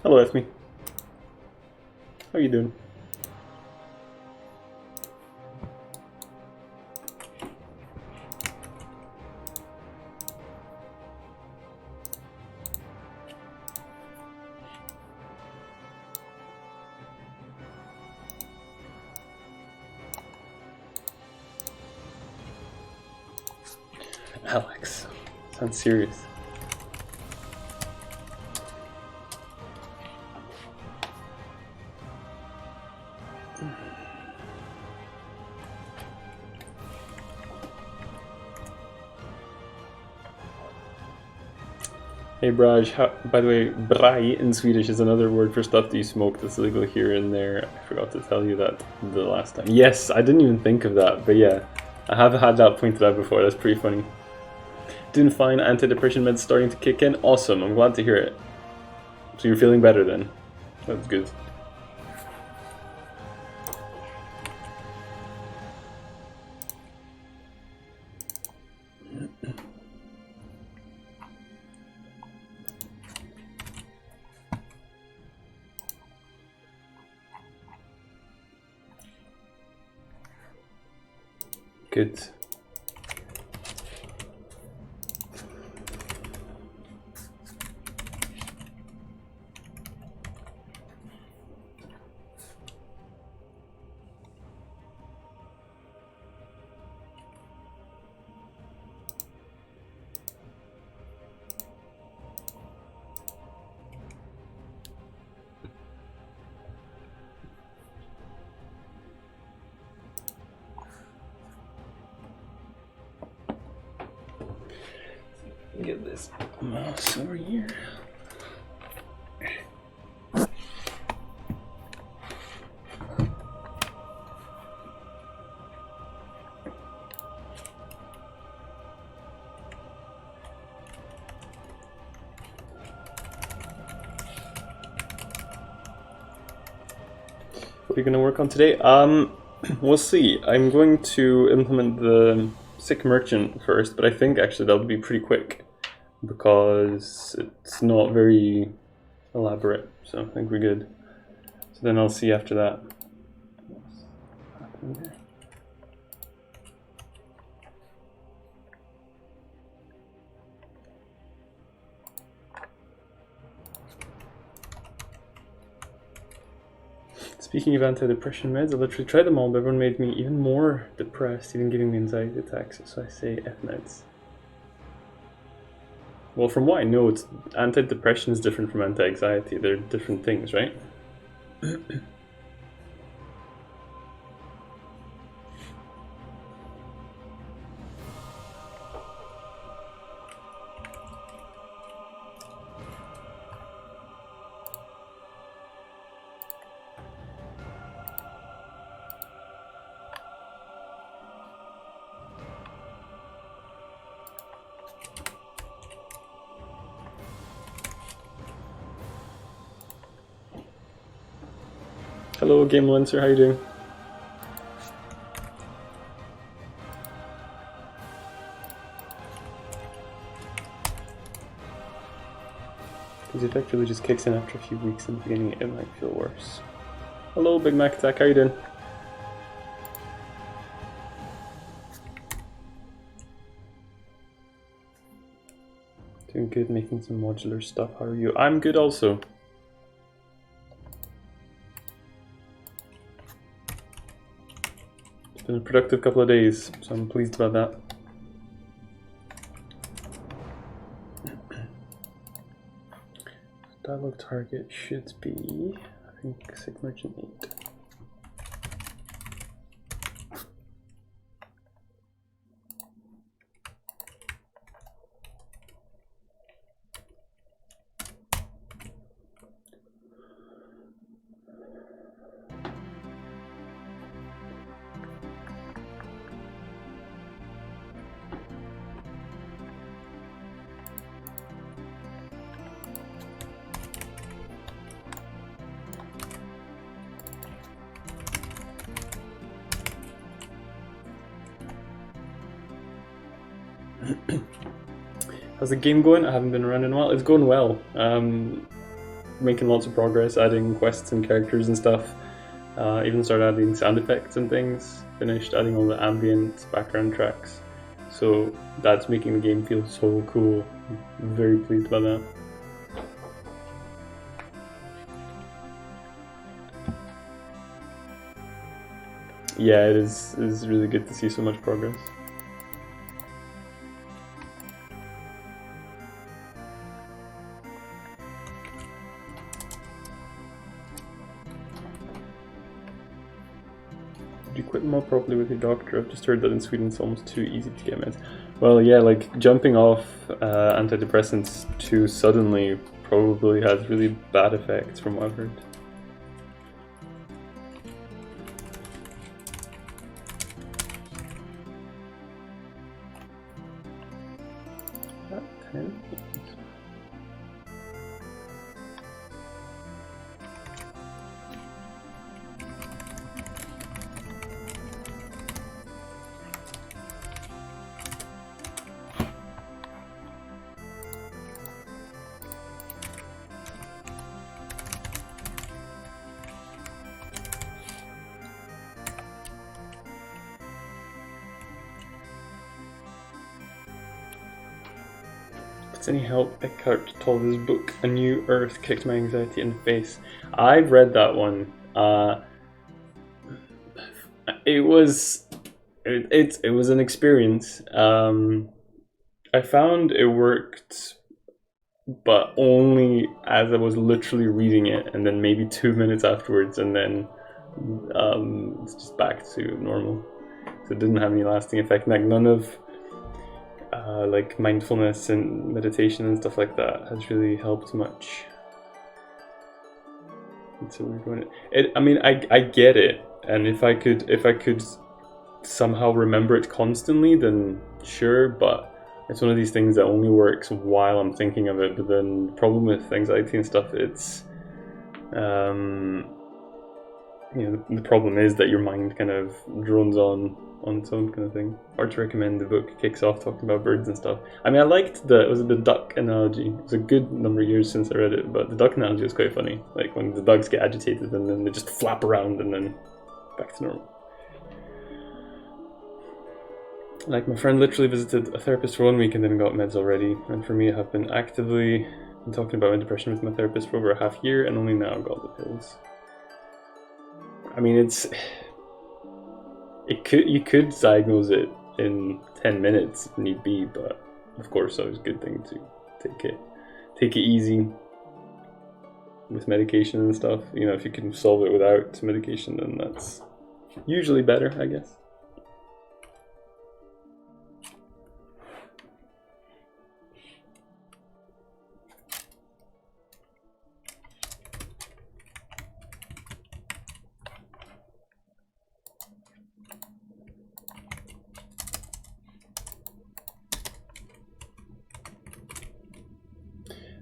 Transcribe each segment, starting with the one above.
Hello, Ethme. How are you doing? Alex. Sounds serious. Hey Braj, by the way, brai in Swedish is another word for stuff that you smoke that's illegal here and there. I forgot to tell you that the last time. Yes, I didn't even think of that, but yeah, I have had that pointed out before. That's pretty funny. Doing fine, antidepressant meds starting to kick in. Awesome, I'm glad to hear it. So you're feeling better then. That's good. Good. Get this mouse over here. What are you going to work on today? We'll see. I'm going to implement the sick merchant first, but I think actually that'll be pretty quick because it's not very elaborate, so I think we're good. So then I'll see after that. What's happening here? Speaking of antidepressant meds, I literally tried them all, but everyone made me even more depressed, even giving me anxiety attacks, so I say F meds. Well, from what I know, it's antidepressant is different from anti-anxiety. They're different things, right? Hello, Game Lancer, how you doing? Because the effect really just kicks in after a few weeks in the beginning, it might feel worse. Hello, Big Mac Attack, how you doing? Doing good, making some modular stuff. How are you? I'm good also. It's been a productive couple of days, so I'm pleased about that. Dialogue target should be, I think, Sick Merchant 8. How's the game going? I haven't been around in a while. It's going well. making lots of progress, adding quests and characters and stuff. Even started adding sound effects and things. Finished adding all the ambient background tracks. So that's making the game feel so cool. I'm very pleased by that. Yeah, it is really good to see so much progress. You quit more properly with your doctor. I've just heard that in Sweden it's almost too easy to get meds. Well, yeah, like jumping off antidepressants too suddenly probably has really bad effects from what I've heard. If it's any help, Eckhart Tolle's book A New Earth kicked my anxiety in the face. I've read that one. It was an experience. I found it worked, but only as I was literally reading it, and then maybe 2 minutes afterwards, and then it's just back to normal. So it didn't have any lasting effect. Like none of like mindfulness and meditation and stuff like that has really helped much. It's a weird one. I mean, I get it, and if I could somehow remember it constantly, then sure. But it's one of these things that only works while I'm thinking of it. But then the problem with anxiety and stuff, it's you know, the problem is that your mind kind of drones on its own kind of thing. Hard to recommend. The book kicks off talking about birds and stuff. I mean, I liked the duck analogy. It was a good number of years since I read it, but the duck analogy was quite funny. Like when the ducks get agitated and then they just flap around and then back to normal. Like my friend literally visited a therapist for 1 week and then got meds already. And for me, I have been actively talking about my depression with my therapist for over a half year and only now got the pills. I mean, you could diagnose it in 10 minutes if need be, but of course, it's always a good thing to take it easy with medication and stuff. You know, if you can solve it without medication, then that's usually better, I guess.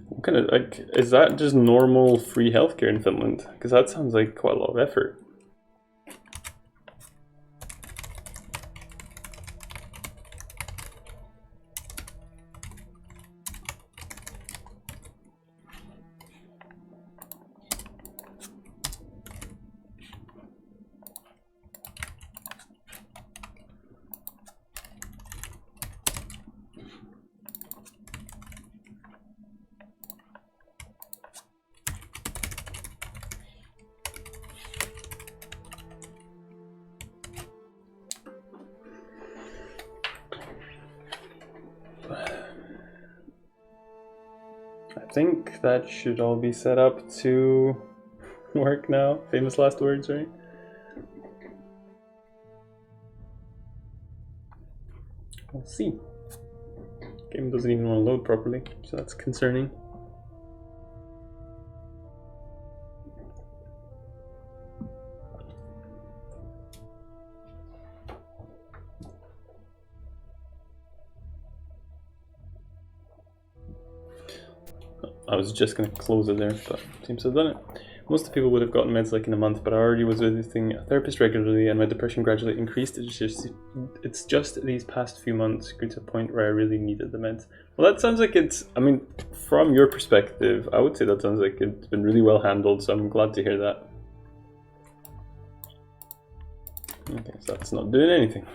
What kind of, like, is that just normal free healthcare in Finland? Because that sounds like quite a lot of effort. I think that should all be set up to work now. Famous last words, right? We'll see. Game doesn't even want to load properly, so that's concerning. I was just going to close it there, but seems to have done it. Most people would have gotten meds like in a month, but I already was visiting a therapist regularly and my depression gradually increased. It's just these past few months grew to a point where I really needed the meds. Well, that sounds like it's, I mean, from your perspective, I would say that sounds like it's been really well handled, so I'm glad to hear that. Okay, so that's not doing anything.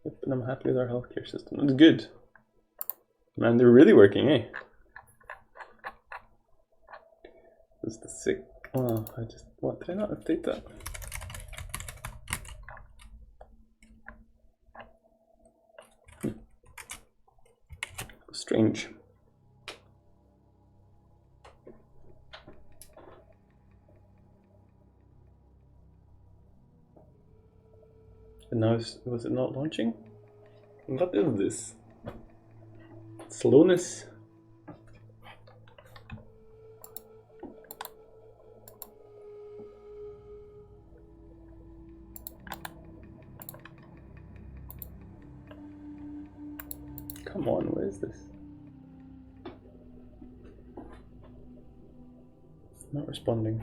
Yep, and I'm happy with our healthcare system. That's good. Man, they're really working, eh? This is the sick. Oh, what, did I not update that? Strange. And now, was it not launching? What is this? Slowness? Come on, what is this? It's not responding.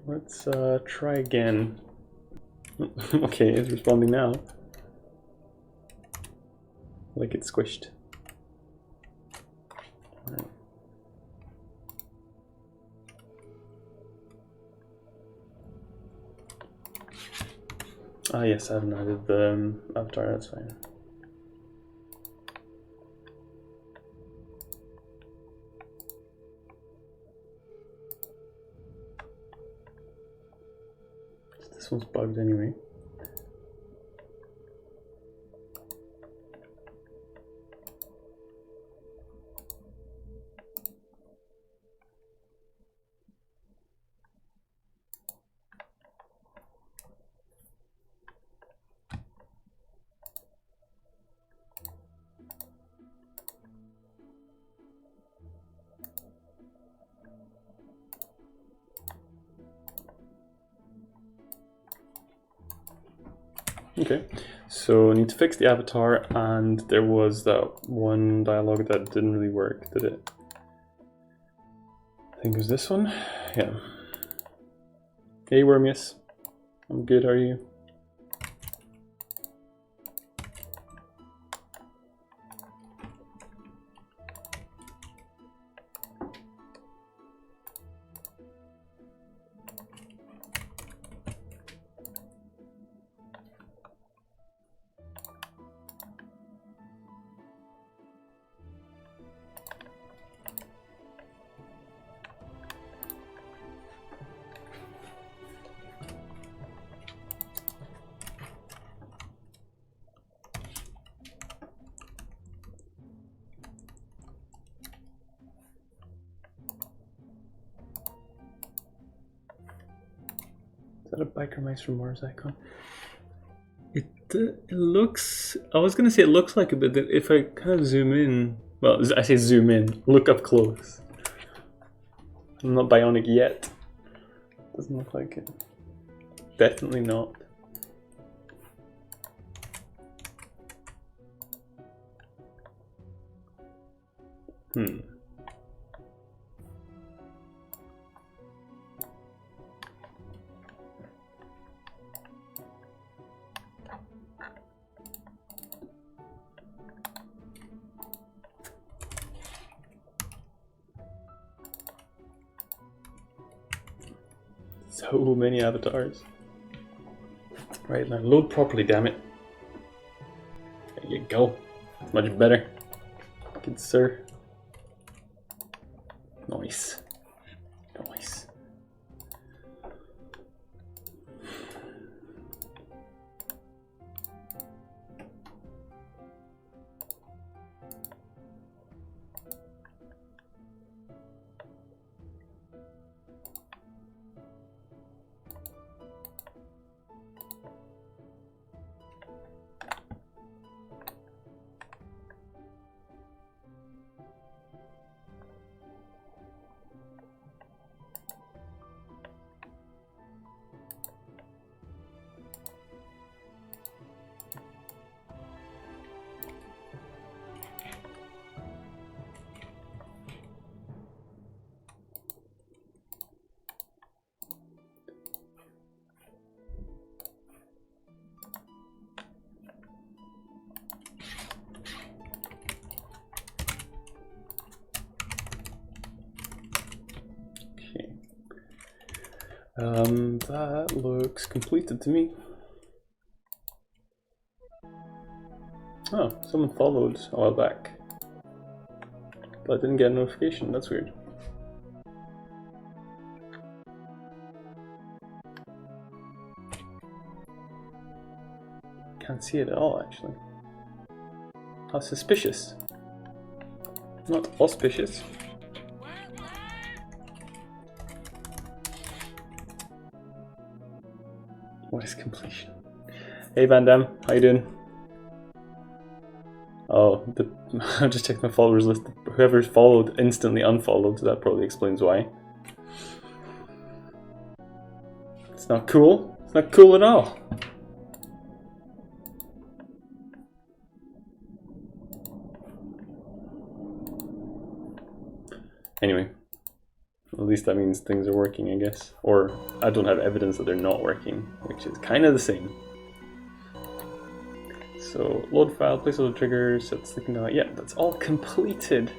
Let's try again. Okay, it's responding now. Like it's squished. Right. Ah yes, I haven't added the avatar, that's fine. This one's bugged anyway. Okay, so I need to fix the avatar, and there was that one dialogue that didn't really work, did it? I think it was this one. Yeah. Hey Wormius, I'm good, how are you? Is that a Biker Mice from Mars icon? It looks, I was gonna say it looks like it, but if I kind of zoom in, well, I say zoom in, look up close. I'm not bionic yet. Doesn't look like it. Definitely not. So many avatars. Right, now load properly, damn it. There you go. Much better. Good sir. Nice. Nice. That looks completed to me. Oh, someone followed a while back, but I didn't get a notification. That's weird. Can't see it at all, actually. How suspicious. Not auspicious. What is completion? Hey Van Damme, how you doing? Oh, I just checked my followers list. Whoever followed instantly unfollowed, so that probably explains why. It's not cool. It's not cool at all. Anyway, at least that means things are working, I guess. Or I don't have evidence that they're not working, which is kind of the same. So load file, placeholder trigger, set sleeping down. Yeah, that's all completed.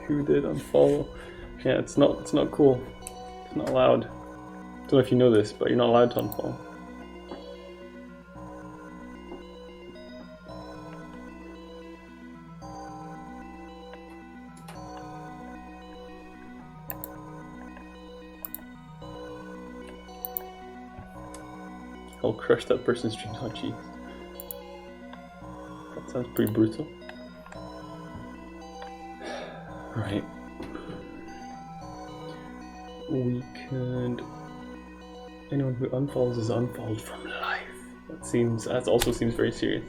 Who did unfollow? Yeah, it's not cool. It's not allowed. Don't know if you know this, but you're not allowed to unfollow. I'll crush that person's dreams. Oh jeez. That sounds pretty brutal. Right. We could... Anyone who unfollows is unfollowed from life. That also seems very serious.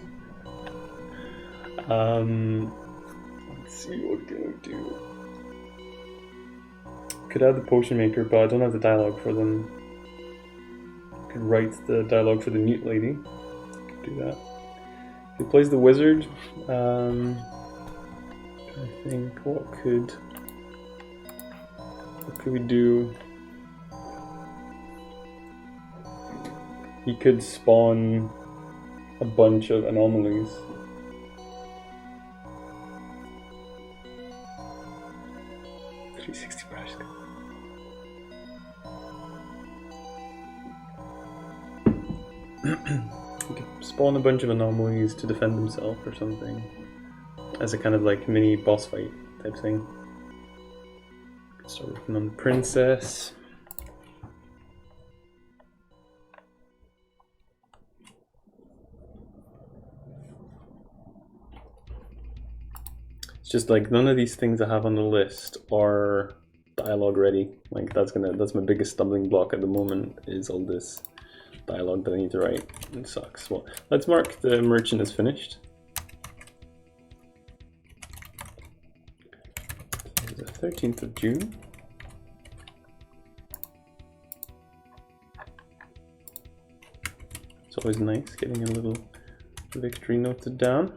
Let's see, what can we do? Could add the potion maker, but I don't have the dialogue for them. Could write the dialogue for the mute lady. Could do that. Who plays the wizard? I think what could we do? He could spawn a bunch of anomalies. .360 brush. He could spawn a bunch of anomalies to defend himself or something, as a kind of like mini boss fight type thing. Start working on the princess. It's just like none of these things I have on the list are dialogue ready. Like that's my biggest stumbling block at the moment, is all this dialogue that I need to write. It sucks. Well, let's mark the merchant as finished. The 13th of June. It's always nice getting a little victory noted down.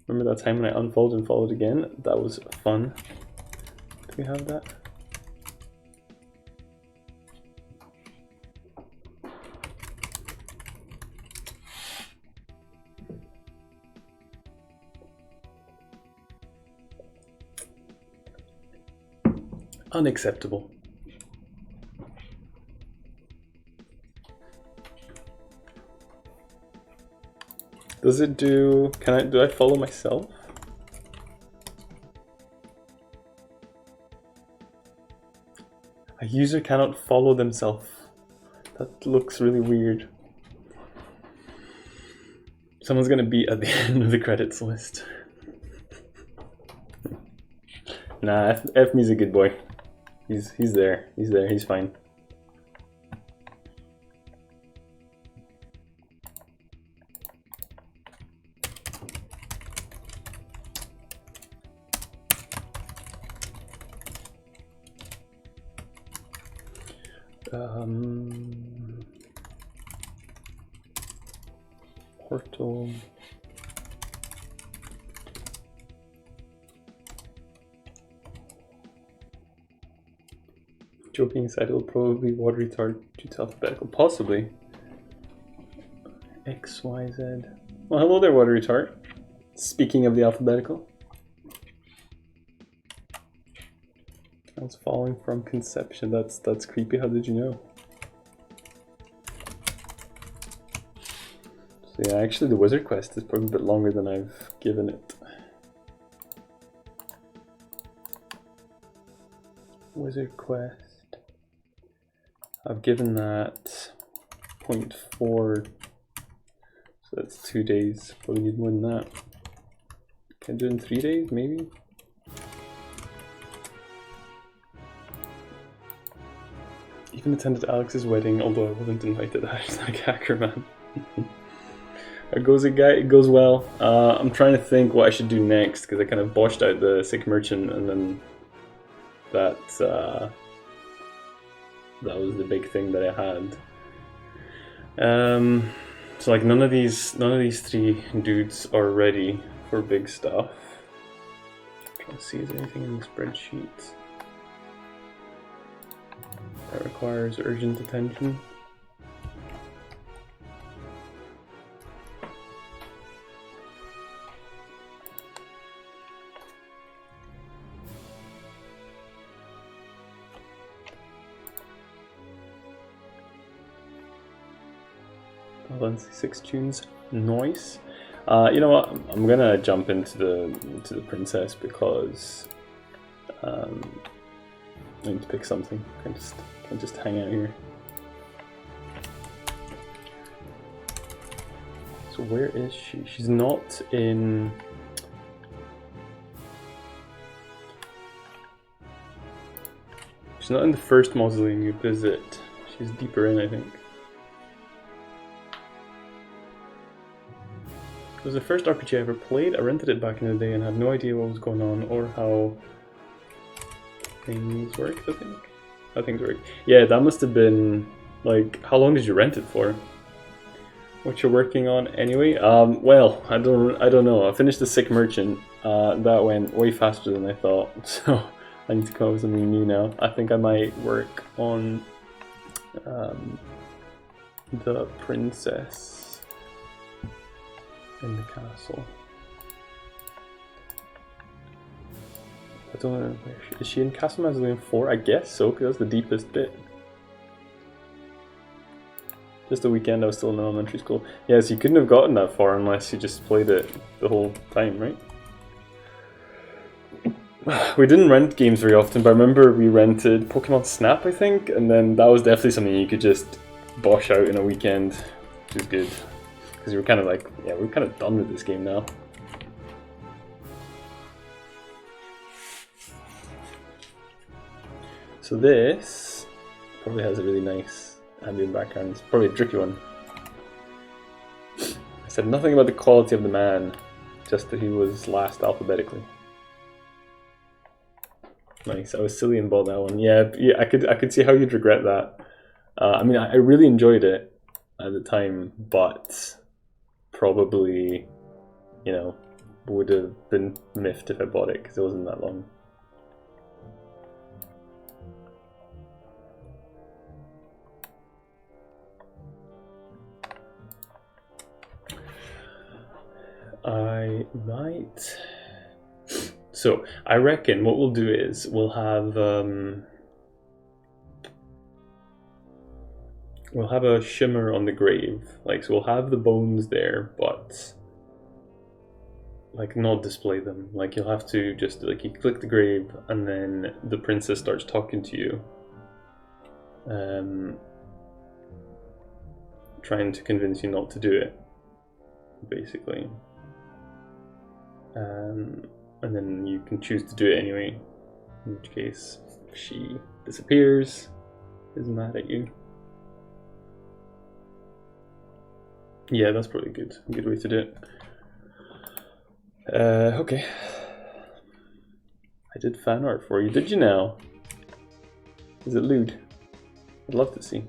Remember that time when I unfolded and followed again? That was fun. Do we have that? Unacceptable. Does it do, do I follow myself? A user cannot follow themselves. That looks really weird. Someone's gonna be at the end of the credits list. Nah, F me's a good boy. He's there. He's there. He's fine. Portal. Joking aside, it'll probably be water retard due to alphabetical. Possibly. X, Y, Z. Well, hello there, water retard. Speaking of the alphabetical. I was following from conception. That's creepy. How did you know? So yeah, actually the wizard quest is probably a bit longer than I've given it. Wizard quest. I've given that 0.4, so that's 2 days. Probably need more than that. Can I do it in 3 days, maybe? Even attended Alex's wedding, although I wasn't invited. Hashtag hacker man. It goes well. I'm trying to think what I should do next because I kind of botched out the sick merchant, and then that was the big thing that I had. So like none of these 3 dudes are ready for big stuff. I'm trying to see is there anything in the spreadsheet that requires urgent attention. Valencia 6 tunes, nice. You know what? I'm gonna jump into the princess because I need to pick something. Can't just hang out here. So where is she? She's not in. She's not in the first mausoleum you visit. She's deeper in, I think. It was the first RPG I ever played. I rented it back in the day and had no idea what was going on or how things worked, I think. How things work. Yeah, that must have been, like, how long did you rent it for? What you're working on anyway? Well, I don't know. I finished the Sick Merchant. That went way faster than I thought, so I need to come up with something new now. I think I might work on the princess in the castle. I don't know where is she in Castle Mausoleum 4? I guess so, because that's the deepest bit. Just a weekend, I was still in elementary school. Yeah, so you couldn't have gotten that far unless you just played it the whole time, right? We didn't rent games very often, but I remember we rented Pokemon Snap, I think, and then that was definitely something you could just bosh out in a weekend, which is good. Because you were kind of like, yeah, we're kind of done with this game now. So this probably has a really nice ambient background. It's probably a tricky one. I said nothing about the quality of the man, just that he was last alphabetically. Nice. I was silly and bought that one. Yeah, I could see how you'd regret that. I mean, I really enjoyed it at the time, but probably, you know, would have been miffed if I bought it because it wasn't that long. I might. So I reckon what we'll do is we'll have a shimmer on the grave. Like, so we'll have the bones there, but like not display them. Like, you'll have to just, like, you click the grave and then the princess starts talking to you, trying to convince you not to do it, basically. And then you can choose to do it anyway, in which case she disappears, is mad at you. Yeah, that's probably a good way to do it. Okay. I did fan art for you, did you now? Is it lewd? I'd love to see.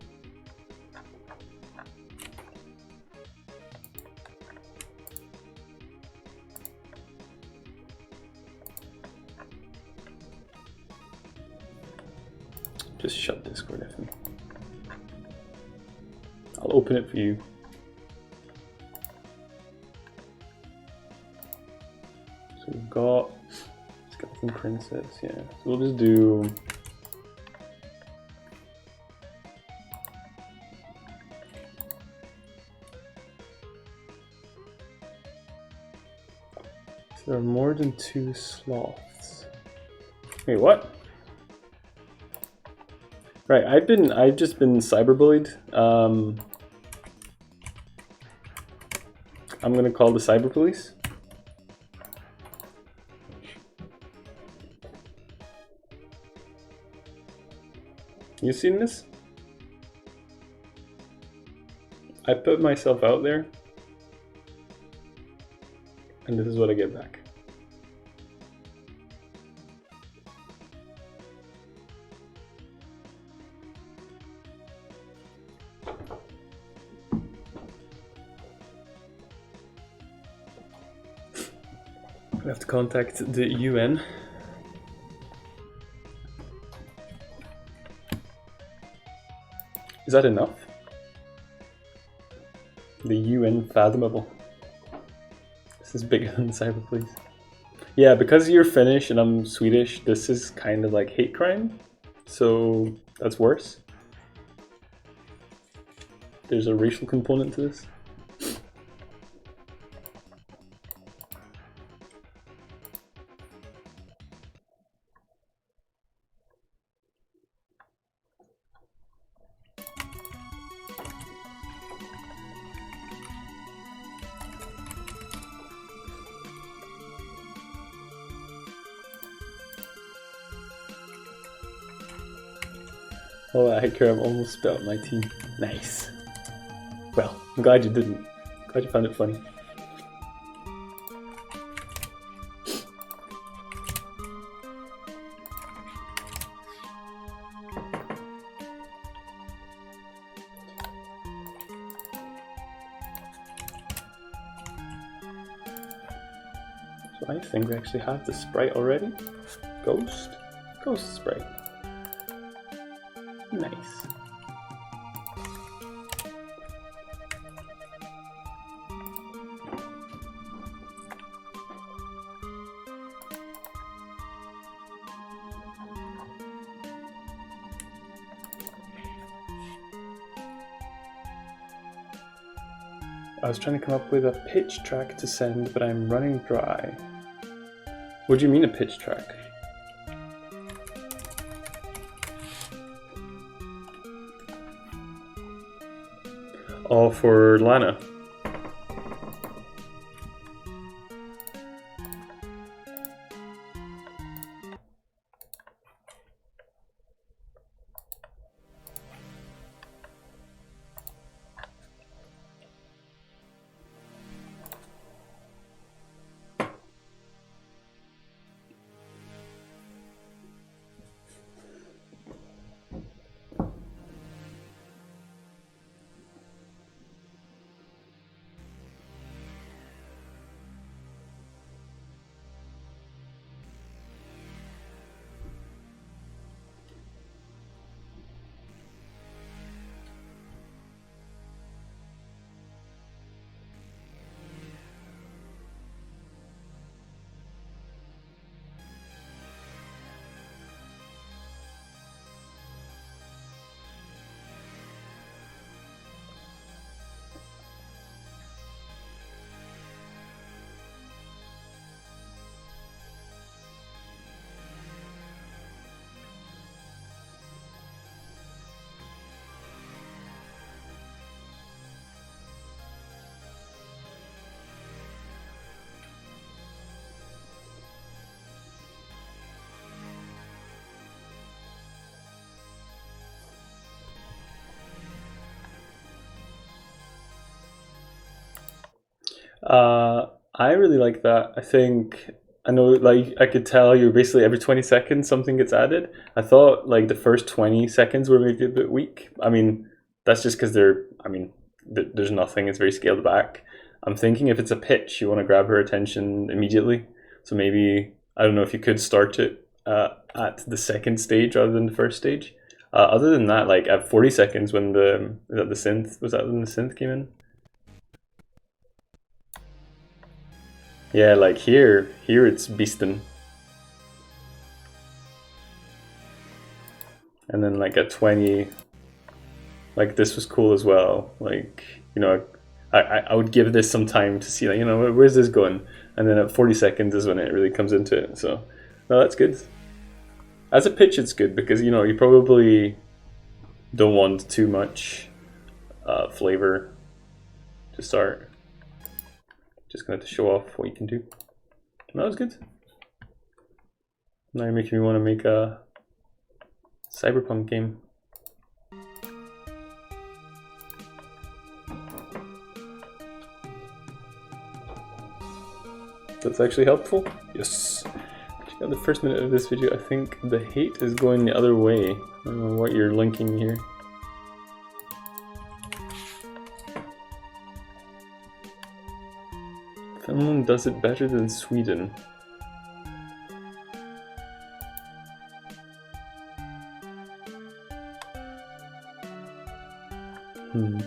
Just shut Discord, I think. I'll open it for you. So we've got Skeleton Princess, yeah. So we'll just do There are more than 2 sloths. Wait, what? Right, I've just been cyberbullied. I'm gonna call the cyber police. You seen this? I put myself out there, and this is what I get back. I have to contact the UN. Is that enough? The UN fathomable. This is bigger than cyber police. Yeah, because you're Finnish and I'm Swedish, this is kind of like hate crime. So that's worse. There's a racial component to this. Oh, I care, I've almost spelled my tea. Nice. Well, I'm glad you didn't. Glad you found it funny. So I think we actually have the sprite already. Ghost sprite. Nice. I was trying to come up with a pitch track to send, but I'm running dry. What do you mean a pitch track? All for Lana. I really like that. I know, like, I could tell you basically every 20 seconds something gets added. I thought like the first 20 seconds were maybe a bit weak. I mean, that's just because there's nothing, it's very scaled back. I'm thinking if it's a pitch, you want to grab her attention immediately. So maybe, I don't know if you could start it at the second stage rather than the first stage. Other than that, like at 40 seconds when was that when the synth came in? Yeah, like here it's beastin'. And then like at 20, like this was cool as well. Like, you know, I would give this some time to see, like, you know, where's this going? And then at 40 seconds is when it really comes into it. So, no, that's good. As a pitch, it's good because, you know, you probably don't want too much flavor to start. Just going to show off what you can do. That was good. Now you're making me want to make a Cyberpunk game. That's actually helpful. Yes. Check out the first minute of this video. I think the hate is going the other way. I don't know what you're linking here. Finland does it better than Sweden. I'm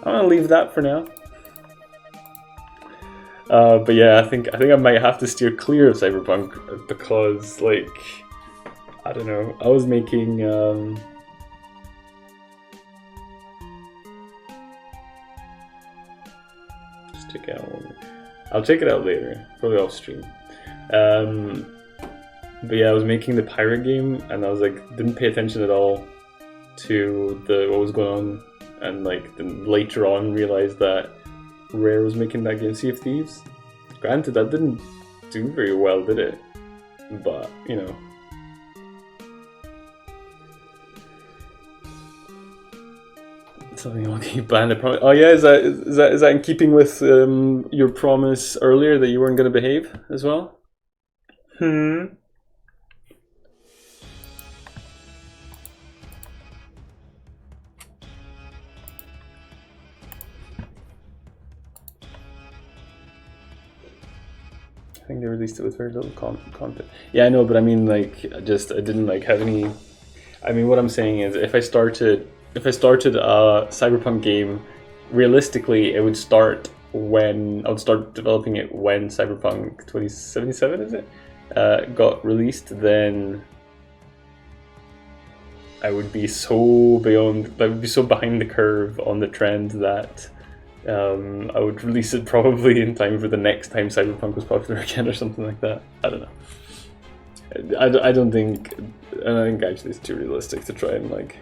gonna leave that for now. But yeah, I think I might have to steer clear of Cyberpunk because, like, I don't know. I was making just check it out. I'll check it out later, probably off stream. But yeah, I was making the pirate game, and I was like, didn't pay attention at all to what was going on, and like then later on realized that Rare was making that game, Sea of Thieves. Granted, that didn't do very well, did it? But, you know. Something will keep banned. Oh yeah, is that in keeping with your promise earlier that you weren't going to behave as well? I think they released it with very little content. Yeah, I know, but I mean, like, I didn't like have any. I mean, what I'm saying is, if I started a Cyberpunk game, realistically, it would start when I would start developing it when Cyberpunk 2077 is it got released. Then I would be so behind the curve on the trend that. I would release it probably in time for the next time Cyberpunk was popular again or something like that. I don't know. I think actually it's too realistic to try and like.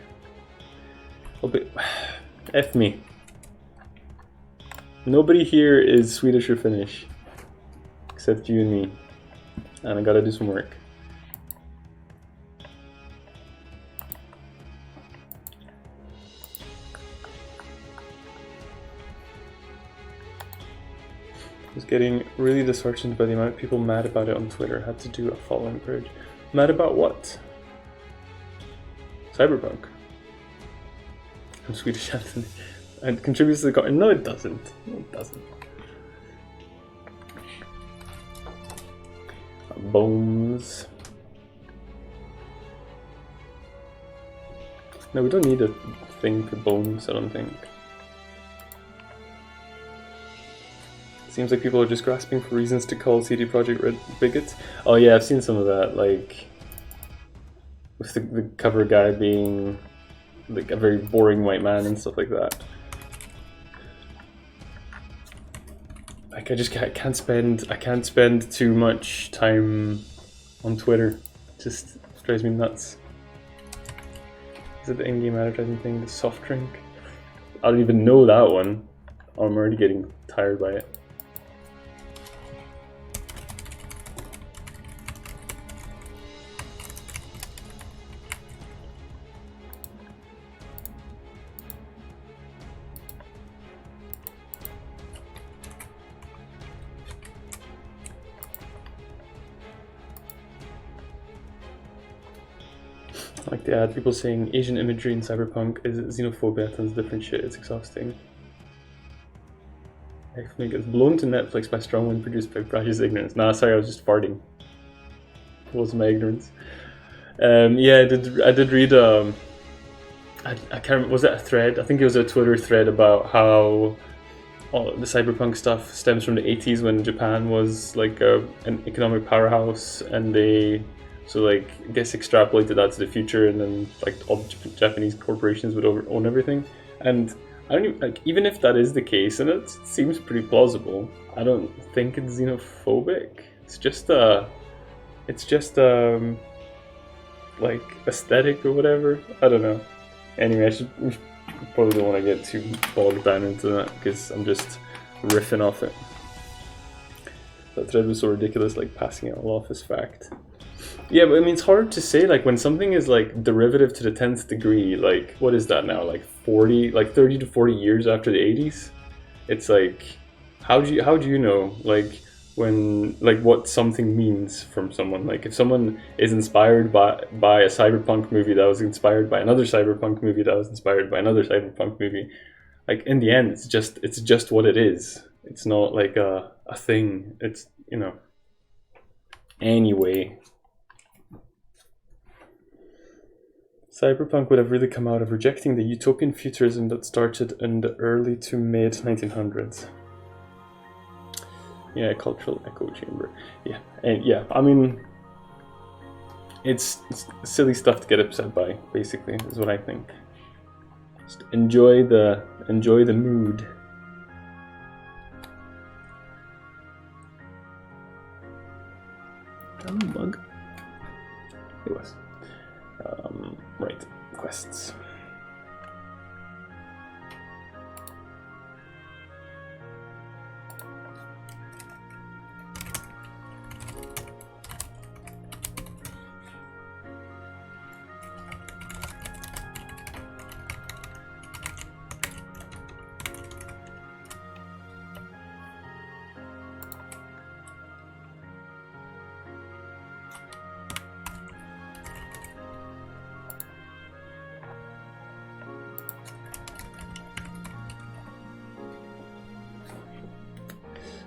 F me. Nobody here is Swedish or Finnish, except you and me, and I gotta do some work. I was getting really disheartened by the amount of people mad about it on Twitter. Had to do a following purge. Mad about what? Cyberpunk. I'm Swedish, Anthony. It contributes to the content. No, it doesn't. No, it doesn't. Bones. No, we don't need a thing for bones, I don't think. Seems like people are just grasping for reasons to call CD Projekt Red bigots. Oh yeah, I've seen some of that, like with the cover guy being like a very boring white man and stuff like that. Like I can't spend too much time on Twitter. It just drives me nuts. Is it the in-game advertising thing, the soft drink? I don't even know that one. Oh, I'm already getting tired by it. Like the ad, people saying Asian imagery in Cyberpunk is xenophobia, tons of different shit, it's exhausting. X-Men gets blown to Netflix by strong wind produced by Brash's ignorance. Nah, sorry, I was just farting. It wasn't my ignorance. Yeah, I did read, I can't remember, was it a thread? I think it was a Twitter thread about how all the cyberpunk stuff stems from the 80s when Japan was like an economic powerhouse, and they like I guess extrapolated that to the future, and then like all Japanese corporations would own everything. And I don't even, like, even if that is the case, and it seems pretty plausible, I don't think it's xenophobic. It's just like aesthetic or whatever. I don't know. Anyway, we probably don't want to get too bogged down into that because I'm just riffing off it. That thread was so ridiculous, like passing it all off as fact. Yeah, but I mean, it's hard to say, like, when something is, like, derivative to the 10th degree, like, what is that now, like 30 to 40 years after the 80s? It's like, how do you know, like, when, like, what something means from someone? Like, if someone is inspired by a cyberpunk movie that was inspired by another cyberpunk movie that was inspired by another cyberpunk movie, like, in the end, it's just what it is. It's not like a thing. It's, you know. Anyway. Cyberpunk would have really come out of rejecting the utopian futurism that started in the early to mid 1900s. Yeah, cultural echo chamber. Yeah, and yeah, I mean, it's silly stuff to get upset by. Basically, is what I think. Just enjoy the mood. Mug. It was. Right, quests.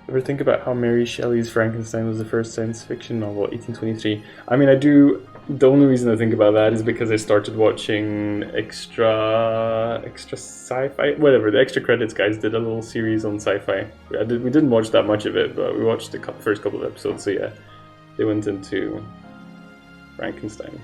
Ever think about how Mary Shelley's Frankenstein was the first science fiction novel, 1823? I mean, I do. The only reason I think about that is because I started watching extra sci-fi, whatever. The extra credits guys did a little series on sci-fi. We didn't watch that much of it, but we watched the first couple of episodes. So yeah, they went into Frankenstein.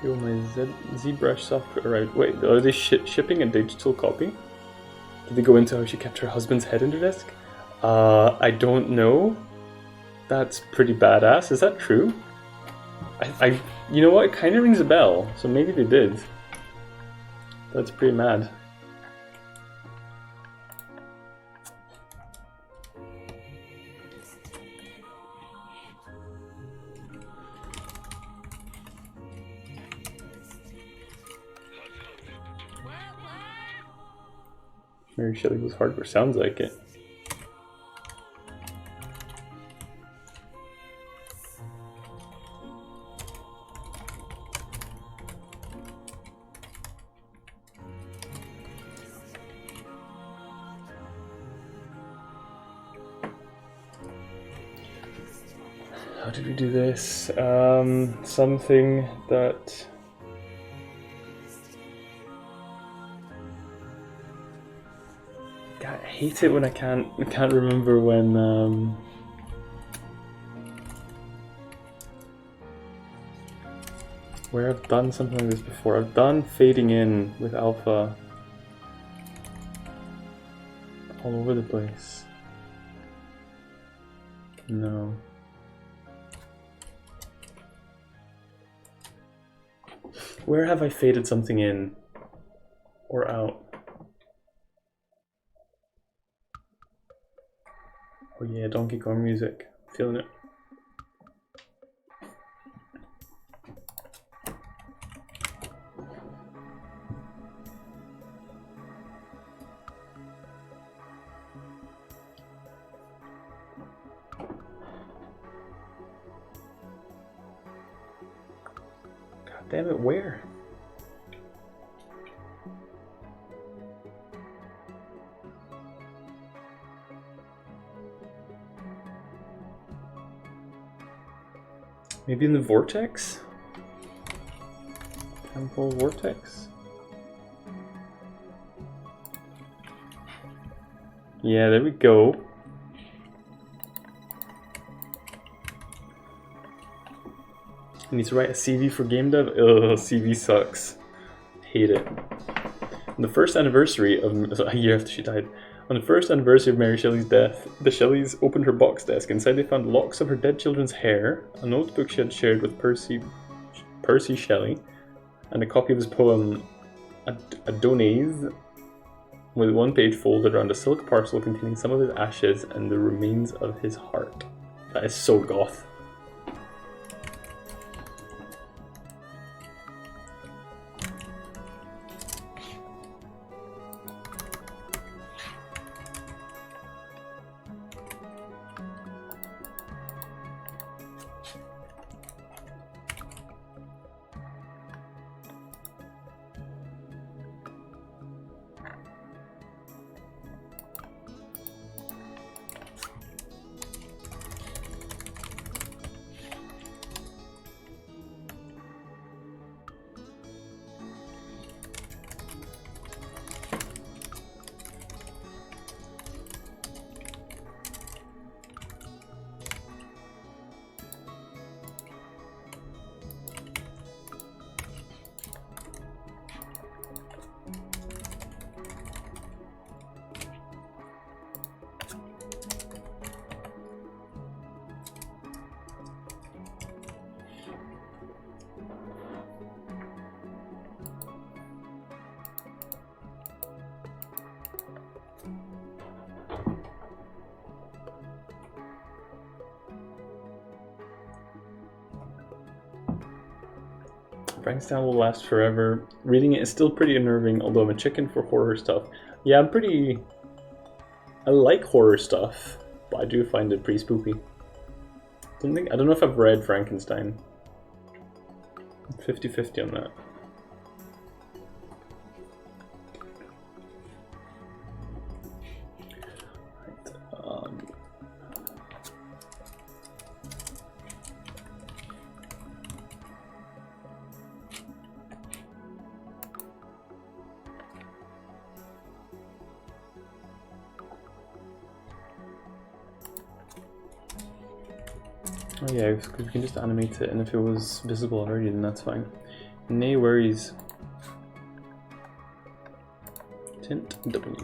Yo, my ZBrush software arrived. Wait, are they shipping a digital copy? Did they go into how she kept her husband's head in her desk? I don't know. That's pretty badass. Is that true? I you know what? It kind of rings a bell. So maybe they did. That's pretty mad. Mary Shelley was hardware. Sounds like it. How did we do this? Something that... God, I hate it when I can't remember when where I've done something like this before. I've done fading in with alpha all over the place. No. Where have I faded something in or out? Oh yeah, Donkey Kong music. Feeling it. God damn it, where? Maybe in the vortex? Temple vortex? Yeah, there we go. I need to write a CV for game dev. Ugh, CV sucks. Hate it. On the first anniversary of a year after she died, on the first anniversary of Mary Shelley's death, the Shelleys opened her box desk. Inside they found locks of her dead children's hair, a notebook she had shared with Percy Shelley, and a copy of his poem Adonais, with one page folded around a silk parcel containing some of his ashes and the remains of his heart. That is so goth. Frankenstein will last forever. Reading it is still pretty unnerving, although I'm a chicken for horror stuff. Yeah, I like horror stuff, but I do find it pretty spooky. I don't know if I've read Frankenstein. 50-50 on that. Oh yeah, because we can just animate it, and if it was visible already, then that's fine. No worries. Tint W.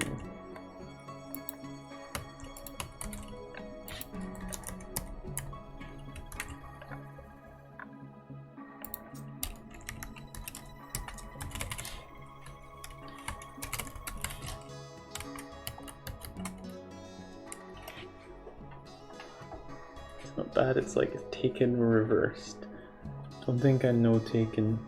Not bad, it's like Taken reversed. Don't think I know Taken.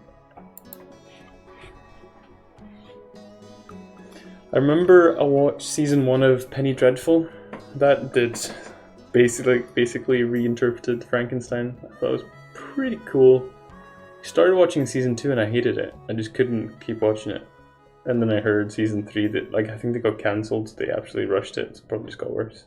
I remember I watched season 1 of Penny Dreadful. That did basically reinterpreted Frankenstein. I thought it was pretty cool. I started watching season 2 and I hated it. I just couldn't keep watching it. And then I heard season 3 that I think they got cancelled, so they absolutely rushed it, so it probably just got worse.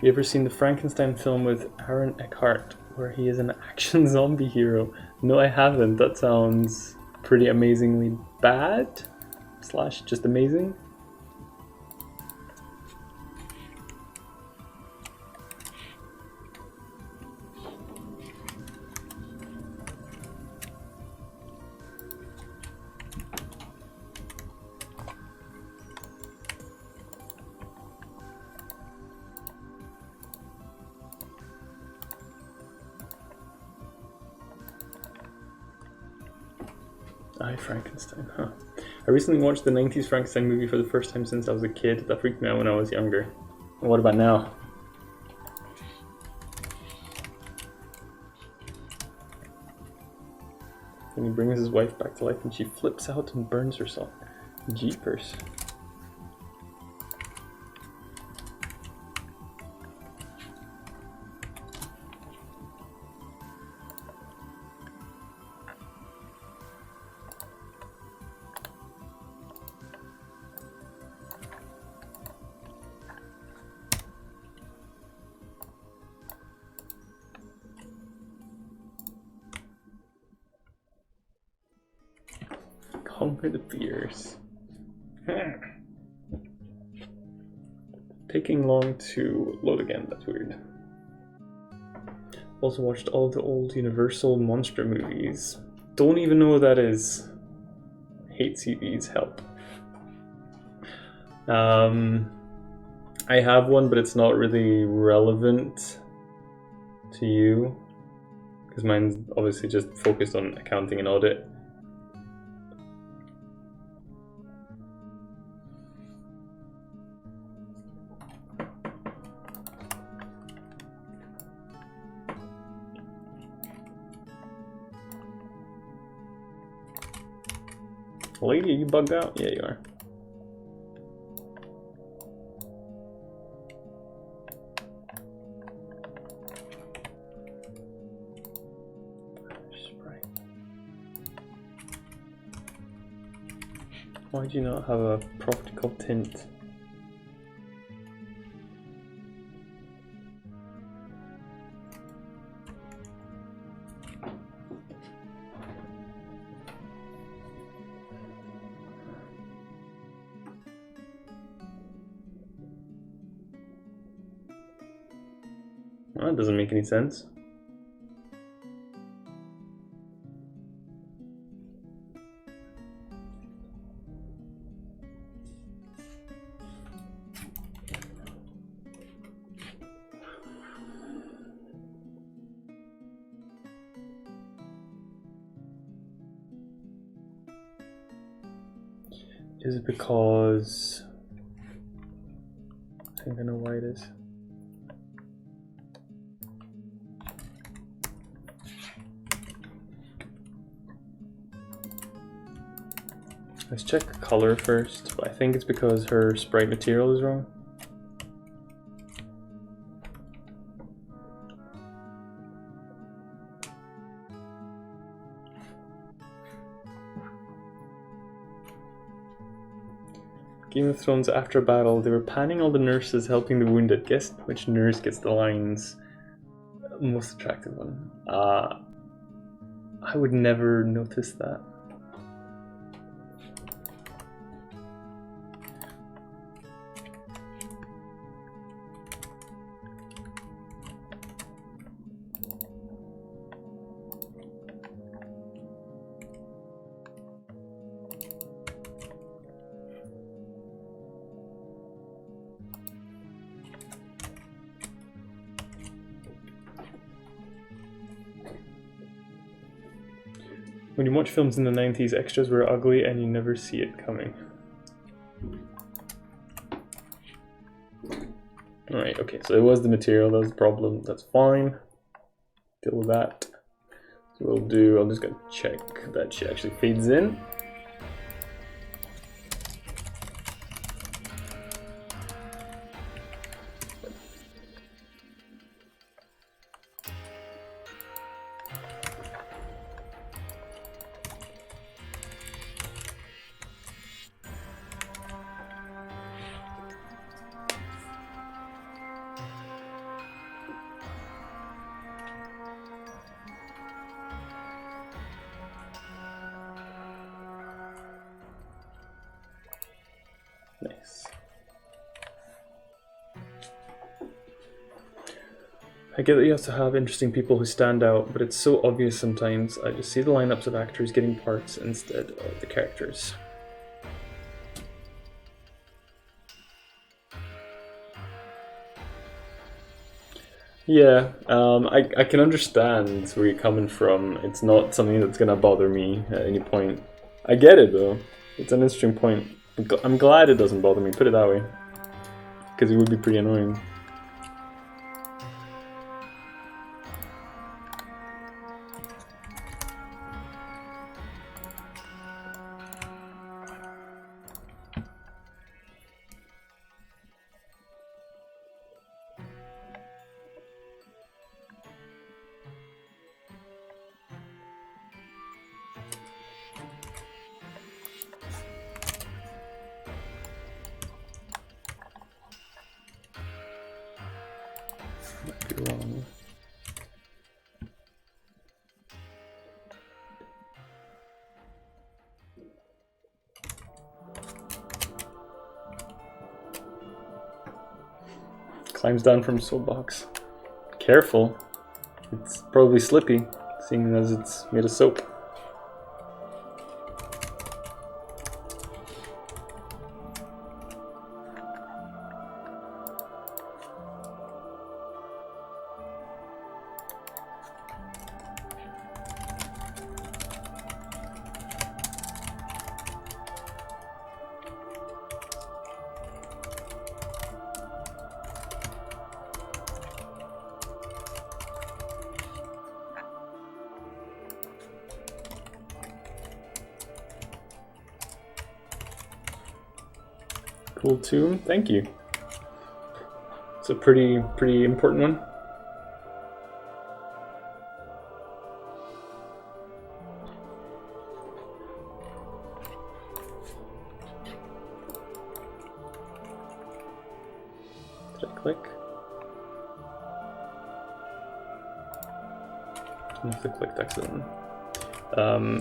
You ever seen the Frankenstein film with Aaron Eckhart, where he is an action zombie hero? No, I haven't. That sounds pretty amazingly bad, / just amazing. Frankenstein, huh? I recently watched the 90s Frankenstein movie for the first time since I was a kid. That freaked me out when I was younger. What about now? Then he brings his wife back to life and she flips out and burns herself. Jeepers. Conquer the fears. Taking long to load again, that's weird. Also watched all the old Universal monster movies. Don't even know what that is. Hate CVs, help. I have one, but it's not really relevant to you. Because mine's obviously just focused on accounting and audit. Lady, are you bugged out? Yeah, you are. Why do you not have a practical tint? Well, that doesn't make any sense. Is it because... I think I know why it is. Let's check color first, but I think it's because her sprite material is wrong. Game of Thrones after a battle, they were panning all the nurses helping the wounded. Guess which nurse gets the lines? Most attractive one. I would never notice that. When you watch films in the 90s, extras were ugly and you never see it coming. Alright, okay, so it was the material that was the problem. That's fine. Deal with that. So we'll do, I'm just gonna check that she actually fades in. Nice. I get that you have to have interesting people who stand out, but it's so obvious sometimes. I just see the lineups of actors getting parts instead of the characters. Yeah, I can understand where you're coming from. It's not something that's gonna bother me at any point. I get it though. It's an interesting point. I'm glad it doesn't bother me, put it that way. Because it would be pretty annoying. be wrong. Climbs down from soapbox. Careful. It's probably slippy, seeing as it's made of soap. Cool tomb, thank you. It's a pretty important one. Did I click? I must have clicked accidentally.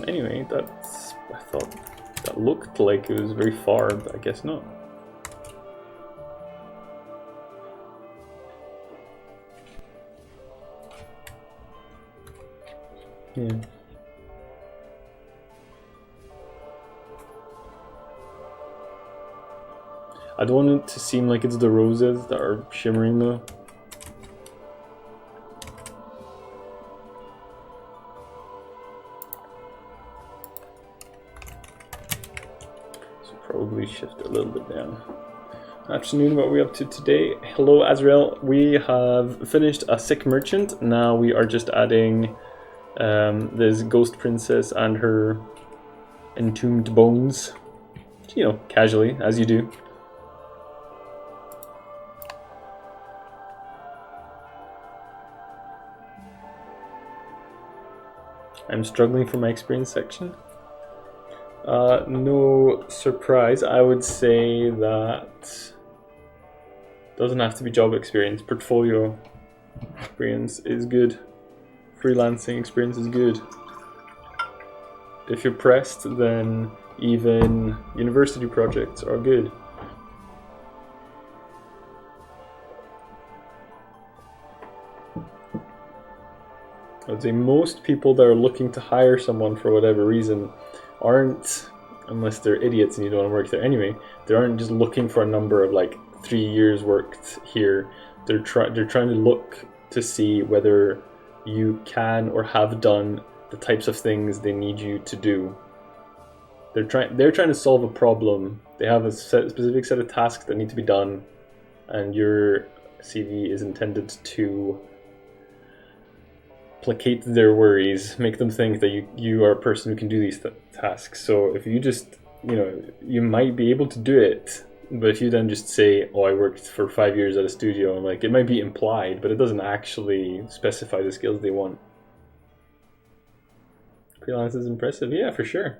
Anyway, I thought that looked like it was very far, but I guess not. Yeah. I don't want it to seem like it's the roses that are shimmering though. So probably shift it a little bit down. Afternoon, what are we up to today? Hello Azrael, we have finished a sick merchant. Now we are just adding this ghost princess and her entombed bones, you know, casually, as you do. I'm struggling for my experience section. No surprise, I would say that doesn't have to be job experience. Portfolio experience is good. Freelancing experience is good. If you're pressed, then even university projects are good. I would say most people that are looking to hire someone for whatever reason aren't, unless they're idiots and you don't want to work there anyway, they aren't just looking for a number of like 3 years worked here. They're trying to look to see whether you can or have done the types of things they need you to do. They're trying to solve a problem. They have a specific set of tasks that need to be done, and your CV is intended to placate their worries, make them think that you are a person who can do these tasks. So if you just, you know, you might be able to do it, but if you then just say, oh, I worked for 5 years at a studio, and like, it might be implied, but it doesn't actually specify the skills they want. Freelance is impressive, yeah, for sure.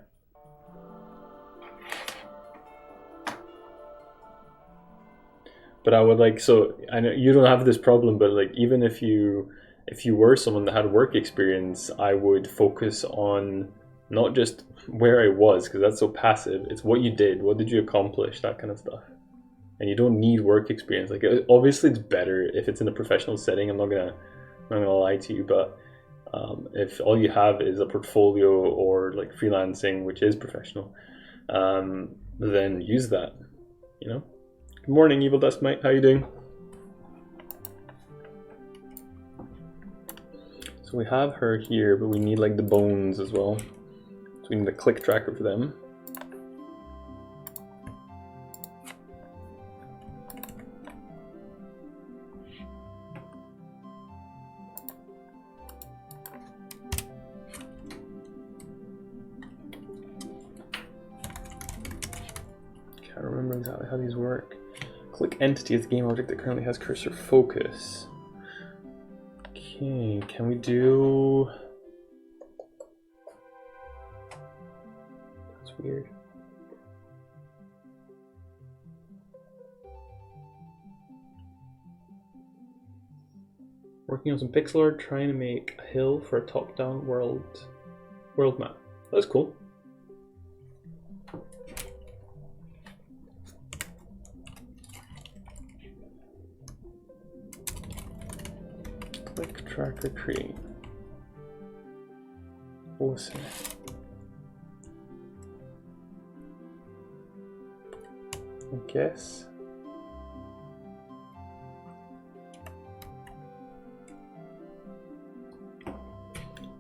But I would like, so I know you don't have this problem, but like, even if you were someone that had work experience, I would focus on not just where I was, because that's so passive. It's what you did, what did you accomplish, that kind of stuff. And you don't need work experience. Like, obviously it's better if it's in a professional setting. I'm not gonna lie to you, but if all you have is a portfolio or like freelancing, which is professional, then use that, you know. Good morning, Evil Dust Mite, how you doing? So we have her here, but we need like the bones as well. So we need a click tracker for them. Can't remember exactly how these work. Click entity is the game object that currently has cursor focus. Okay, can we do... That's weird. Working on some pixel art, trying to make a hill for a top-down world map. That's cool. Click, tracker, create. Awesome. I guess.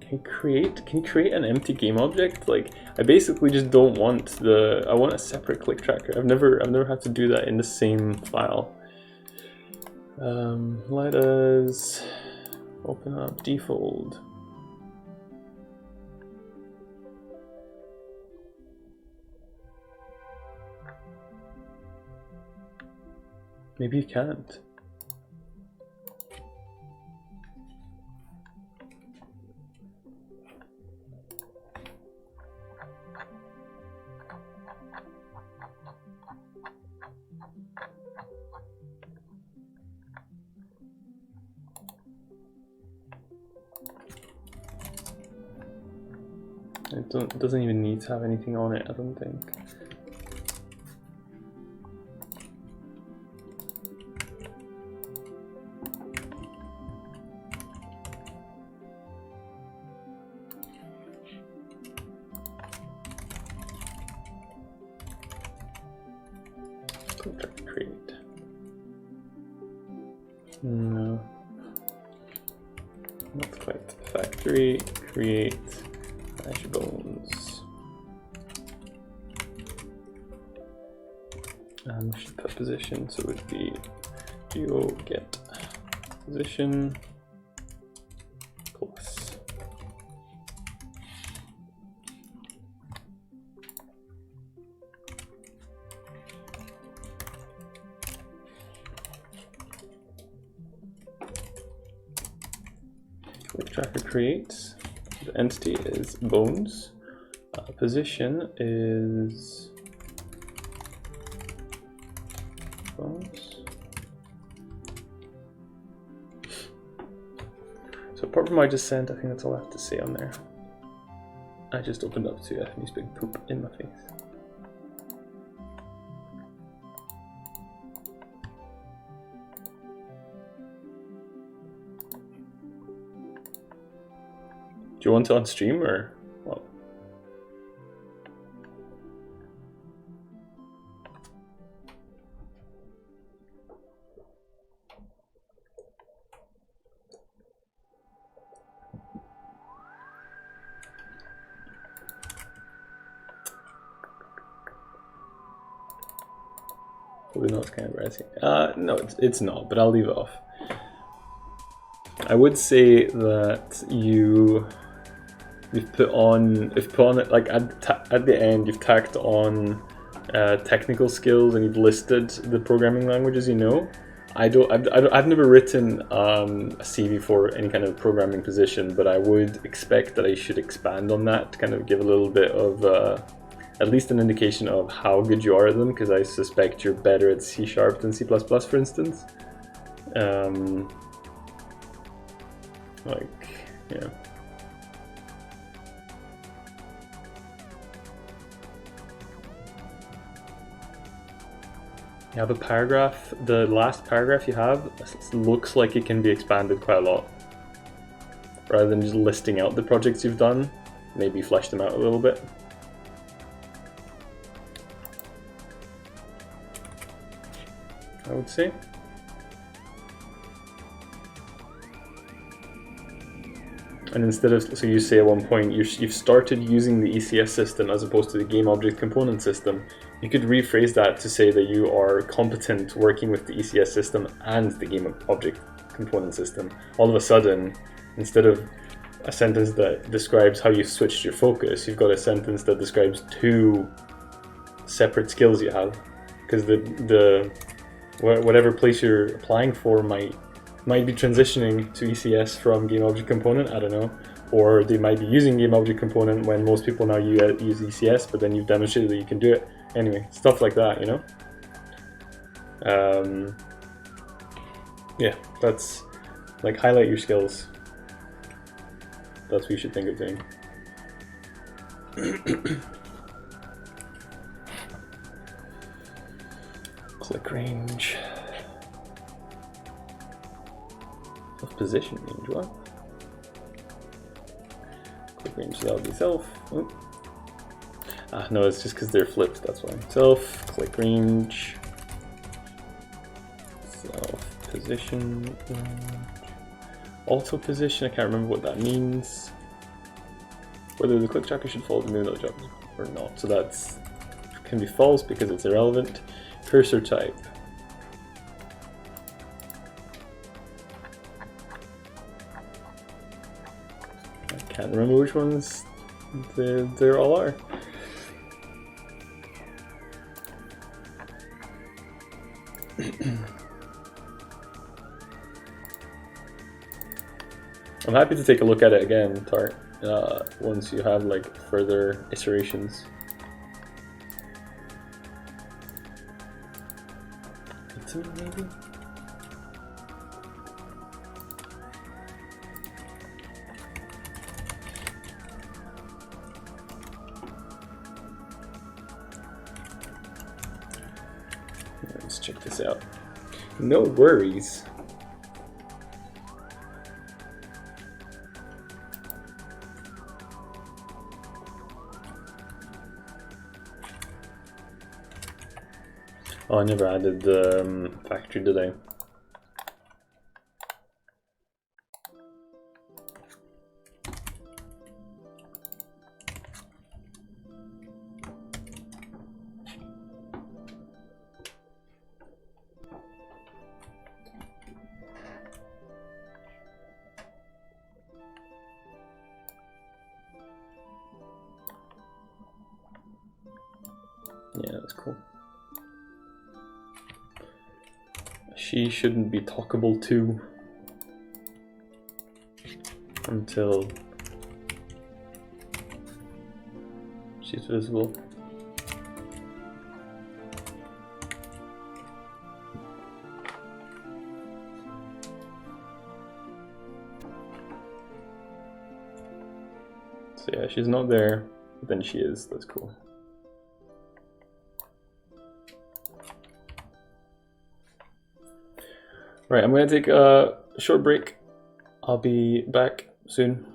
Can you create an empty game object? Like, I basically just don't want I want a separate click tracker. I've never had to do that in the same file. Let us open up default. Maybe you can't. It doesn't even need to have anything on it, I don't think. Create. No. Not quite. Factory, create. Bones. And we should put position, so it would be geo get position plus. Click tracker creates. The entity is bones. Position is bones. So apart from what I just sent, I think that's all I have to say on there. I just opened up to FMU's big poop in my face. Do you want to on stream or what? Probably not kind of embarrassing. No, it's not, but I'll leave it off. I would say that you've put on it, like at the end you've tacked on technical skills and you've listed the programming languages you know. I've never written a CV for any kind of programming position, but I would expect that I should expand on that to kind of give a little bit of at least an indication of how good you are at them, because I suspect you're better at C# than C++, for instance. Like, yeah. You have a paragraph, the last paragraph you have looks like it can be expanded quite a lot. Rather than just listing out the projects you've done, maybe flesh them out a little bit. I would say. And instead of, so you say at one point, you've started using the ECS system as opposed to the game object component system. You could rephrase that to say that you are competent working with the ECS system and the game object component system. All of a sudden, instead of a sentence that describes how you switched your focus, you've got a sentence that describes two separate skills you have. Because whatever place you're applying for might be transitioning to ECS from game object component, I don't know. Or they might be using game object component when most people now use ECS, but then you've demonstrated that you can do it. Anyway, stuff like that, you know? Yeah, that's Like, highlight your skills. That's what you should think of doing. Click range. Of position range, what? Click range, so that'll be self. Oh. Ah, no, it's just because they're flipped, that's why. Self, click range. Self, position. Auto position, I can't remember what that means. Whether the click tracker should follow the movement of the object or not. So that's can be false because it's irrelevant. Cursor type. I can't remember which ones there all are. I'm happy to take a look at it again, Tart, once you have like further iterations. Maybe? Let's check this out. No worries. Oh, I never added the factory, did I? Yeah, that's cool. She shouldn't be talkable to until she's visible. So yeah, she's not there, but then she is. That's cool. Right, I'm going to take a short break. I'll be back soon.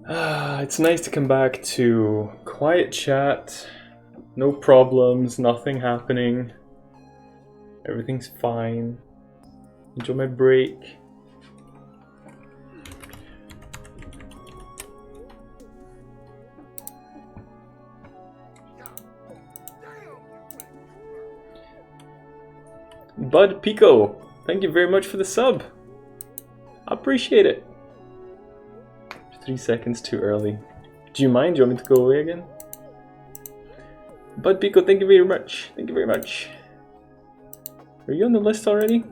It's nice to come back to quiet chat, no problems, nothing happening, everything's fine. Enjoy my break. Bud Pico, thank you very much for the sub. I appreciate it. 3 seconds too early. Do you mind? Do you want me to go away again? Bud Pico, thank you very much. Thank you very much. Are you on the list already?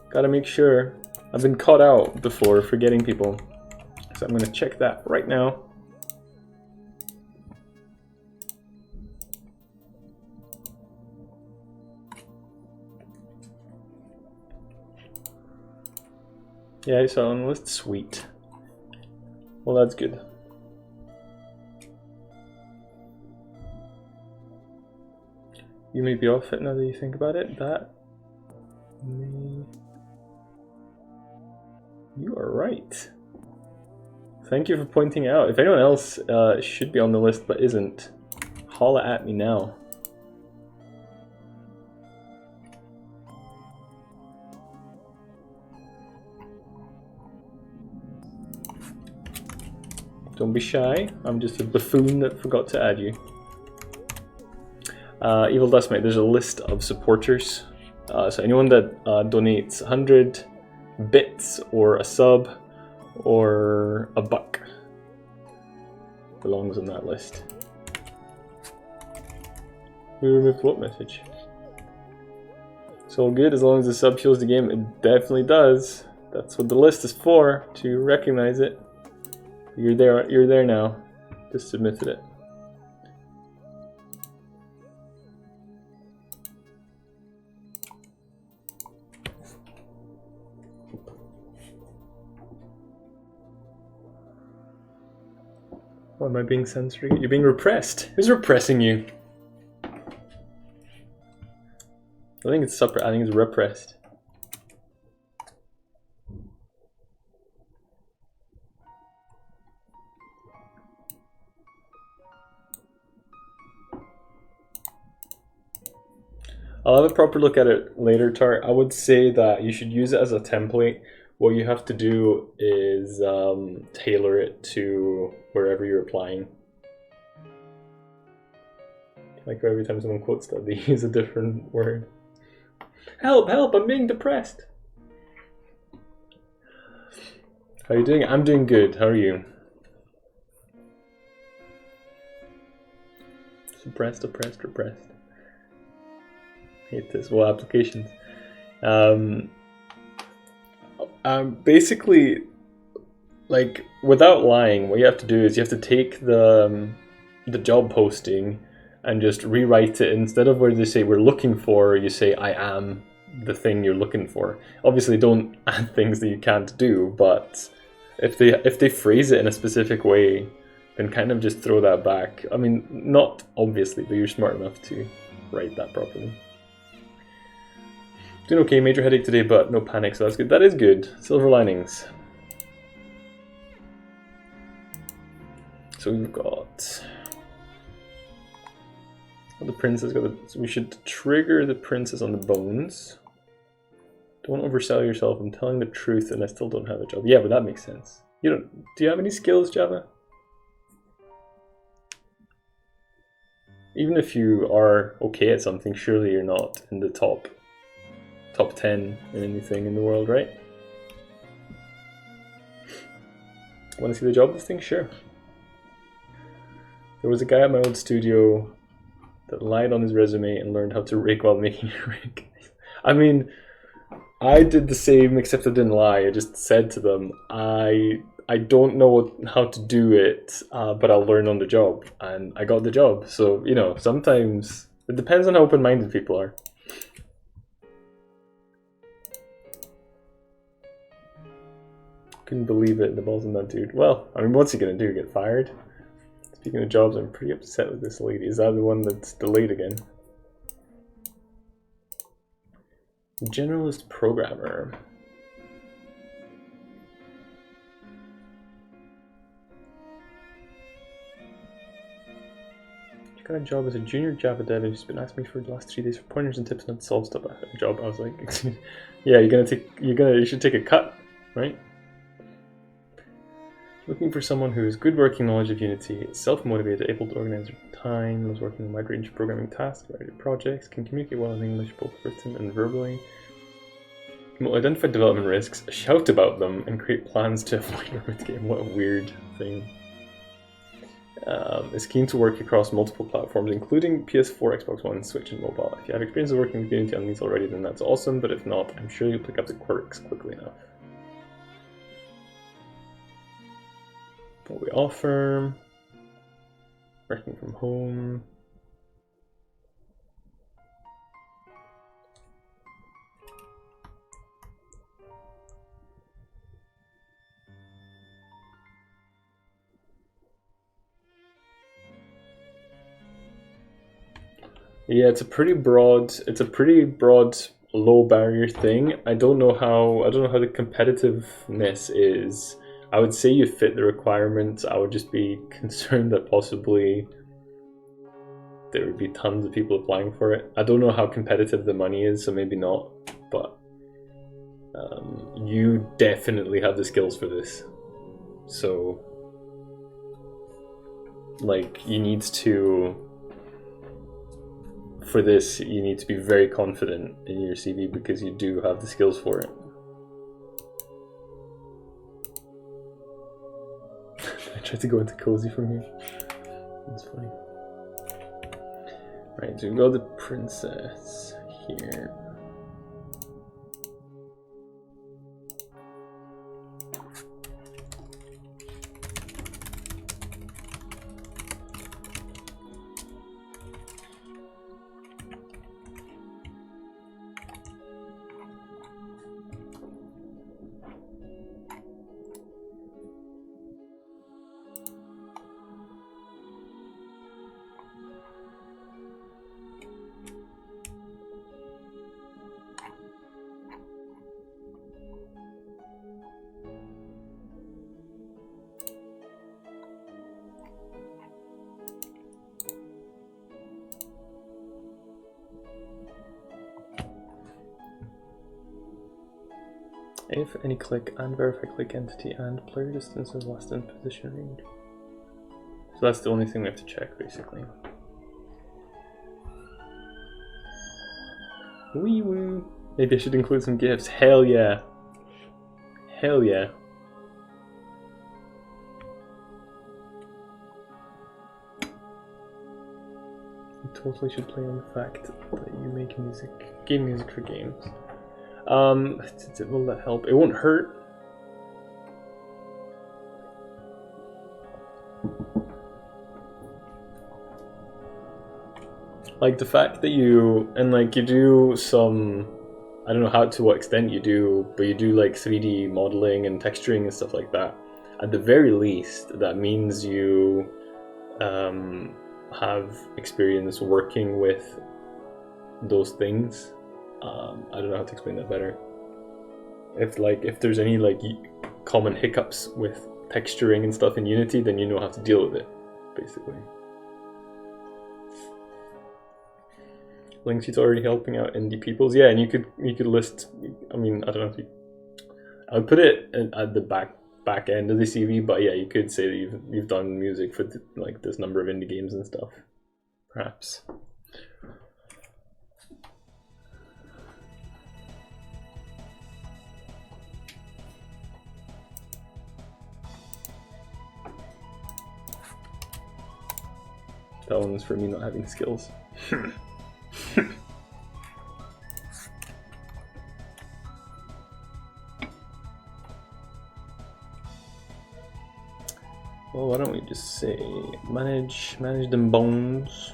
Gotta make sure. I've been caught out before forgetting people. So I'm gonna check that right now. Yeah, I saw on the list. Sweet. Well, that's good. You may be off it now that you think about it. That may... You are right. Thank you for pointing out. If anyone else should be on the list but isn't, holla at me now. Don't be shy, I'm just a buffoon that forgot to add you. Evil Dustmate, there's a list of supporters. So anyone that donates 100 bits or a sub or a buck belongs on that list. We removed what message? It's all good as long as the sub shows the game. It definitely does. That's what the list is for, to recognize it. You're there now. Just submitted it. Why am I being censored? You're being repressed. Who's repressing you? I think it's repressed. I'll have a proper look at it later, Tar. I would say that you should use it as a template. What you have to do is tailor it to wherever you're applying. Like every time someone quotes that, they use a different word. Help, help, I'm being depressed. How are you doing? I'm doing good. How are you? Suppressed, oppressed, repressed. Hate this. Well, applications. Basically, like, without lying, what you have to do is you have to take the job posting and just rewrite it. Instead of where they say we're looking for, you say I am the thing you're looking for. Obviously, don't add things that you can't do, but if they phrase it in a specific way, then kind of just throw that back. I mean, not obviously, but you're smart enough to write that properly. Doing okay, major headache today, but no panic, so that's good. That is good. Silver linings. So we've got... The princess got the... So we should trigger the princess on the bones. Don't oversell yourself. I'm telling the truth and I still don't have a job. Yeah, but that makes sense. You don't... Do you have any skills, Java? Even if you are okay at something, surely you're not in the top 10 in anything in the world, right? Want to see the job listing? Sure. There was a guy at my old studio that lied on his resume and learned how to rake while making a rake. I mean, I did the same, except I didn't lie. I just said to them, I don't know how to do it, but I'll learn on the job. And I got the job. So, you know, sometimes it depends on how open-minded people are. Couldn't believe it, the balls on that dude. Well, I mean, what's he gonna do, get fired? Speaking of jobs, I'm pretty upset with this lady. Is that the one that's delayed again? Generalist programmer. got a job as a junior Java dev who's been asking me for the last 3 days for pointers and tips on how to solve stuff. I had a job. I was like, yeah, you should take a cut, right? Looking for someone who has good working knowledge of Unity, self-motivated, able to organize their time, loves working on a wide range of programming tasks, variety of projects, can communicate well in English, both written and verbally, will identify development risks, shout about them, and create plans to avoid or mitigate. What a weird thing. Is keen to work across multiple platforms, including PS4, Xbox One, Switch, and mobile. If you have experience of working with Unity on these already, then that's awesome, but if not, I'm sure you'll pick up the quirks quickly enough. What we offer, working from home. Yeah, it's a pretty broad low barrier thing. I don't know how the competitiveness is. I would say you fit the requirements. I would just be concerned that possibly there would be tons of people applying for it. I don't know how competitive the money is, so maybe not, but you definitely have the skills for this. So, like, for this, you need to be very confident in your CV because you do have the skills for it. I tried to go into cozy from here. That's funny. Right, so we've got the princess here. If any click and verify click entity and player distance is less than position range. So that's the only thing we have to check, basically. Wee woo. Maybe I should include some gifts. Hell yeah. Hell yeah. You totally should play on the fact that you make music, game music for games. Will that help? It won't hurt. Like the fact that you do some, I don't know to what extent you do, but you do like 3D modeling and texturing and stuff like that. At the very least, that means you have experience working with those things. I don't know how to explain that better. If there's any like common hiccups with texturing and stuff in Unity, then you know how to deal with it, basically. Linksheet's already helping out indie peoples. Yeah, and you could list. I mean, I don't know if you. I would put it at the back end of the CV, but yeah, you could say that you've done music for like this number of indie games and stuff, perhaps. That one's for me not having skills. Well, why don't we just say manage them bones.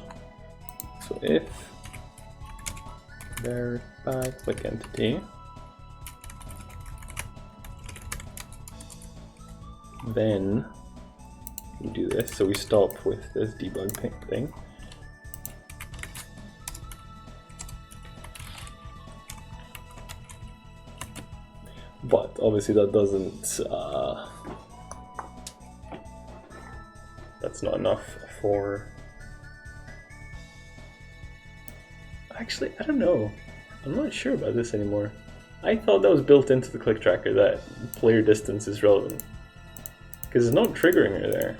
So if verify click entity, then we do this. So we stop with this debug thing. But obviously that doesn't, that's not enough for Actually, I don't know. I'm not sure about this anymore. I thought that was built into the click tracker, that player distance is relevant. Because it's not triggering her there.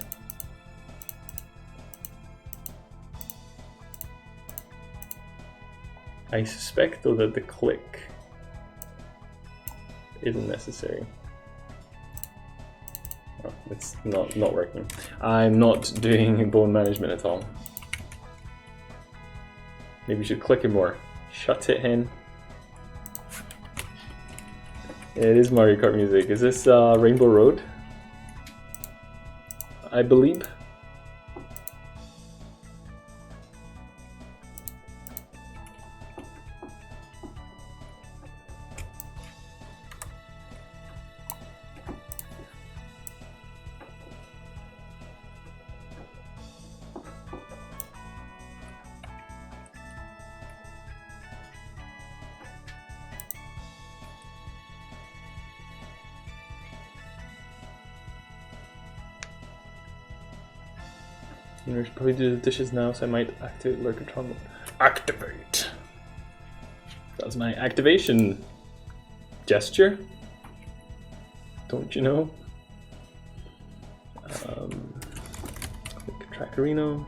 I suspect though that the click isn't necessary. Oh, it's not working. I'm not doing bone management at all. Maybe you should click it more. Shut it, hen. It is Mario Kart music. Is this Rainbow Road? I believe. We should probably do the dishes now, so I might activate Lurkatron mode. Activate! That's my activation gesture. Don't you know? Click Trackerino.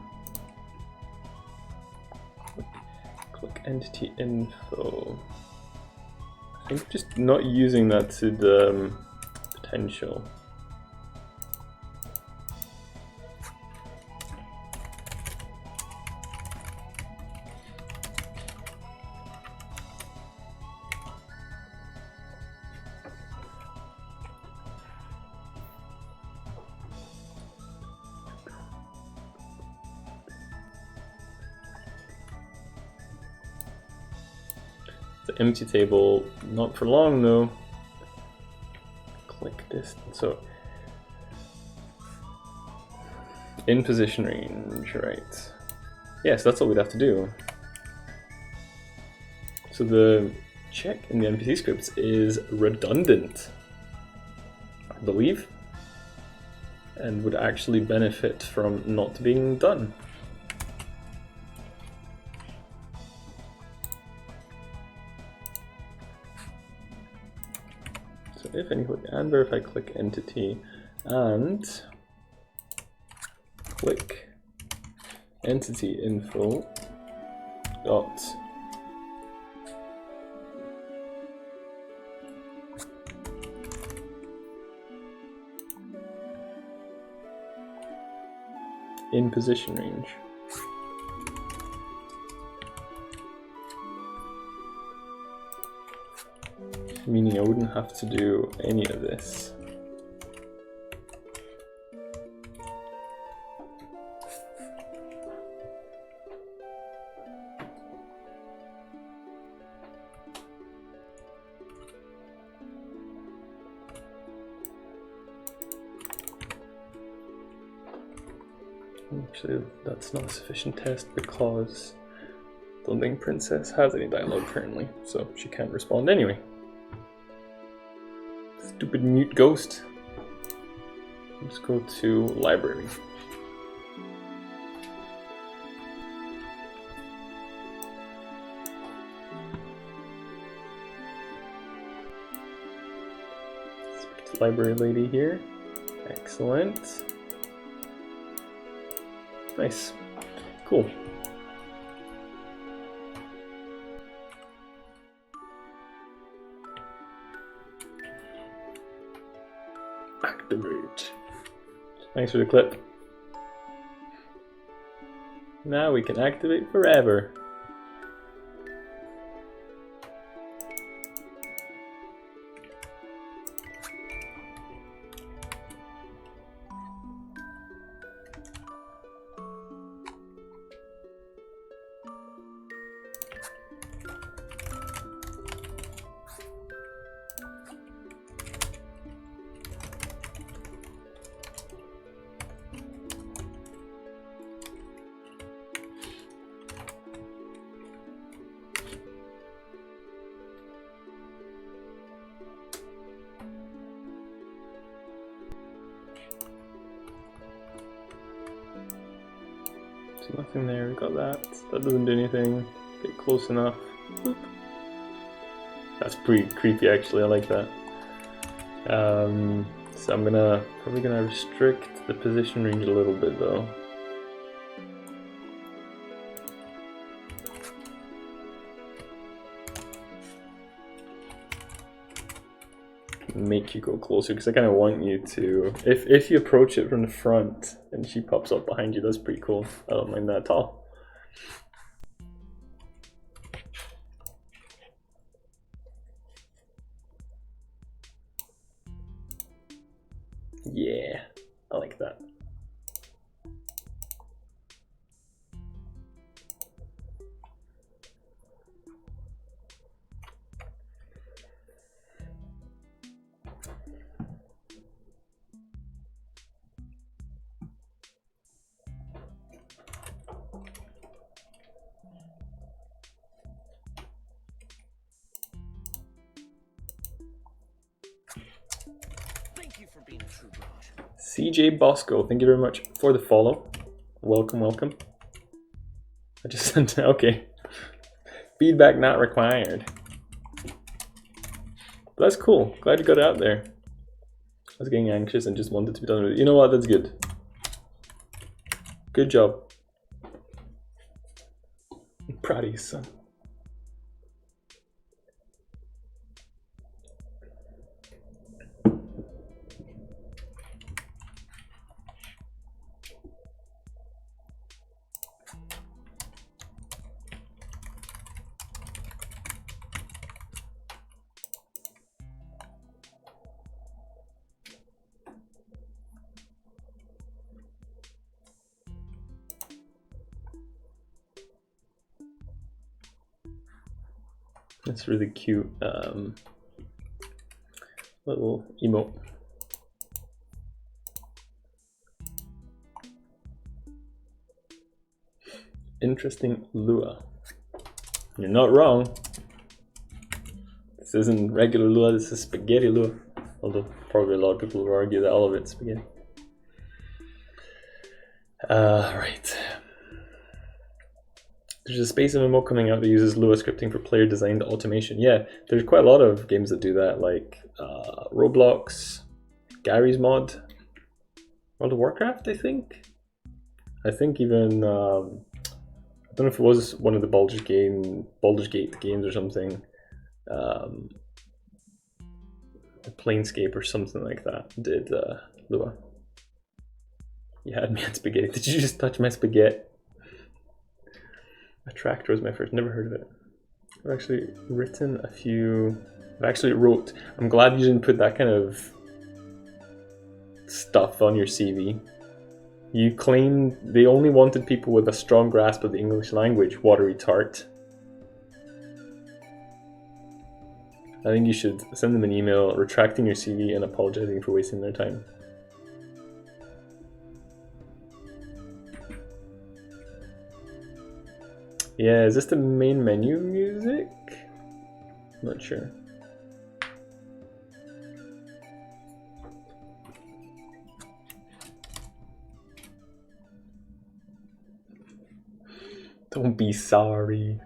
Click Entity Info. I think just not using that to the potential. The empty table, not for long though. Click distance. So in position range, right? Yes, that's all we'd have to do. So the check in the NPC scripts is redundant, I believe, and would actually benefit from not being done. If any click and verify click entity and click entity info dot in position range. Meaning I wouldn't have to do any of this. Actually, that's not a sufficient test because I don't think Princess has any dialogue currently, so she can't respond anyway. Stupid mute ghost. Let's go to library. Speak to library lady here. Excellent. Nice. Cool. Activate. Thanks for the clip. Now we can activate forever. So nothing there, we got that. That doesn't do anything. Get close enough. Boop. That's pretty creepy, actually. I like that. So I'm probably gonna restrict the position range a little bit though. Make you go closer because I kind of want you to. If you approach it from the front and she pops up behind you, that's pretty cool. I don't mind that at all. Yeah, I like that. CJ Bosco, thank you very much for the follow. Welcome, welcome. I just sent okay. Feedback not required. But that's cool. Glad you got it out there. I was getting anxious and just wanted to be done with it. You know what? That's good. Good job. I'm proud of you, son. That's really cute. Little emote. Interesting Lua. You're not wrong. This isn't regular Lua, this is spaghetti Lua. Although probably a lot of people will argue that all of it's spaghetti. Right. There's a space MMO coming out that uses Lua scripting for player designed automation. Yeah, there's quite a lot of games that do that, like Roblox, Gary's Mod, World of Warcraft, I think. I think even, I don't know if it was one of the Baldur's Gate games or something. Planescape or something like that did Lua. You had me at spaghetti. Did you just touch my spaghetti? A tractor was my first, never heard of it. I've actually written a few, I'm glad you didn't put that kind of stuff on your CV. You claimed they only wanted people with a strong grasp of the English language, watery tart. I think you should send them an email retracting your CV and apologizing for wasting their time. Yeah, is this the main menu music? I'm not sure. Don't be sorry.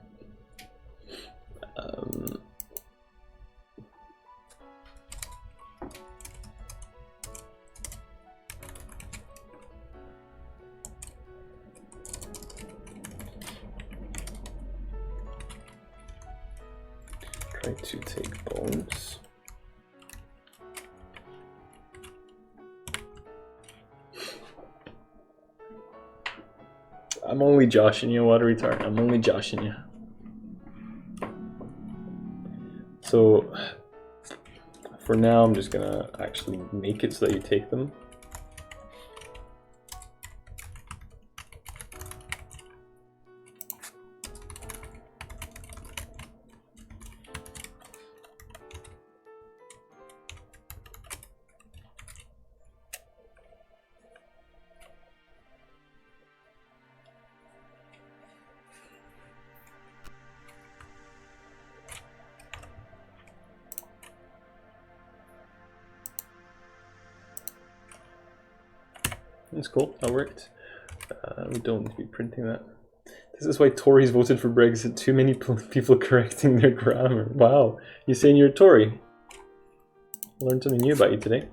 Try to take bones. I'm only joshing you, what a retard. I'm only joshing you. So, for now, I'm just gonna actually make it so that you take them. That's cool, that worked. We don't need to be printing that. This is why Tories voted for Brexit. Too many people correcting their grammar. Wow. You saying you're a Tory? I learned something new about you today.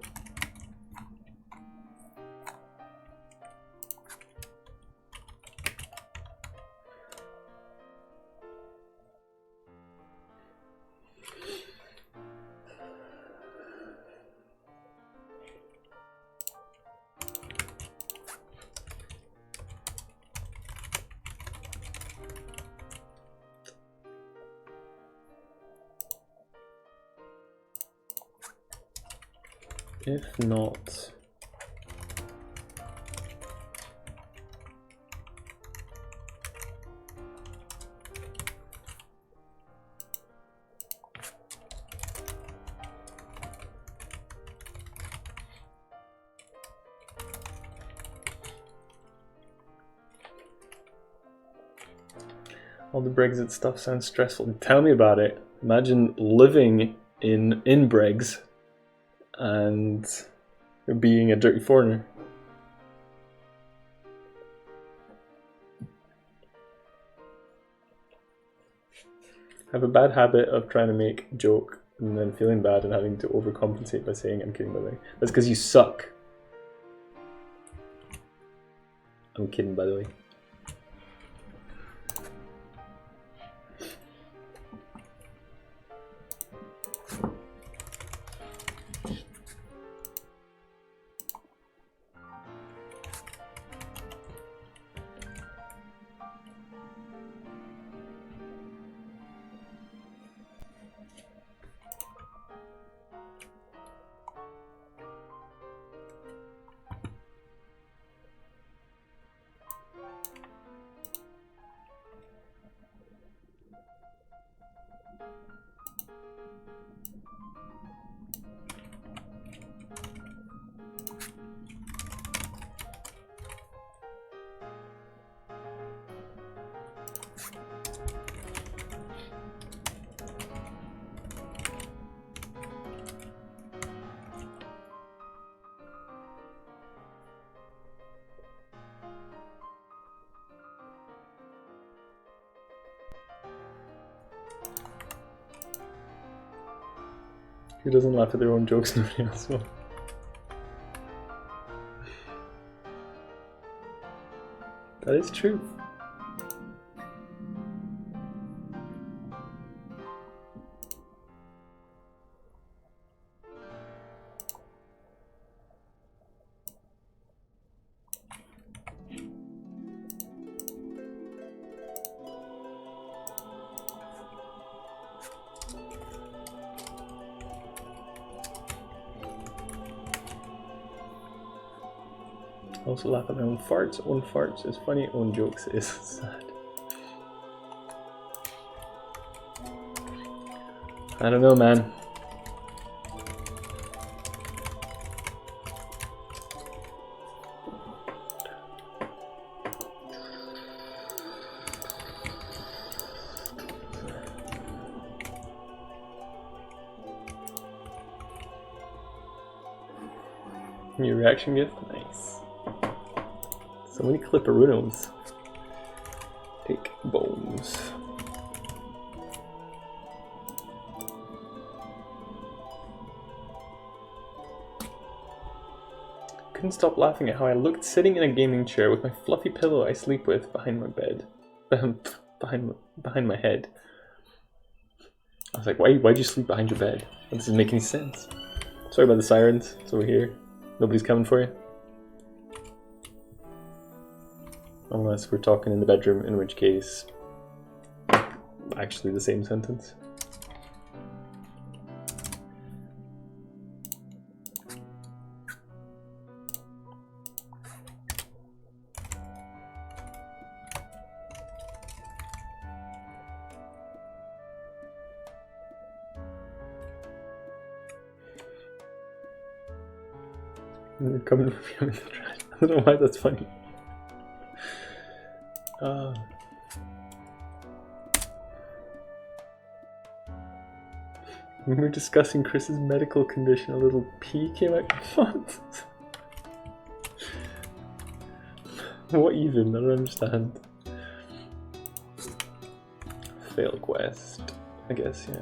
If not... All the Brexit stuff sounds stressful. Tell me about it. Imagine living in Bregs and being a dirty foreigner. I have a bad habit of trying to make a joke and then feeling bad and having to overcompensate by saying I'm kidding, by the way. That's because you suck. I'm kidding, by the way. Who doesn't laugh at their own jokes? Nobody else will. That is true. Also laugh at my own farts. Own farts is funny, own jokes is sad. I don't know, man. New reaction gift? Nice. So many clipperunos. Take bones. Couldn't stop laughing at how I looked sitting in a gaming chair with my fluffy pillow I sleep with behind my bed. behind my head. I was like, why'd you sleep behind your bed? That doesn't make any sense. Sorry about the sirens. It's over here. Nobody's coming for you. Unless we're talking in the bedroom, in which case, actually the same sentence. You're coming for me in the trash. I don't know why that's funny. When we were discussing Chris's medical condition, a little pee came out. What? What even? I don't understand. fail quest, I guess, yeah.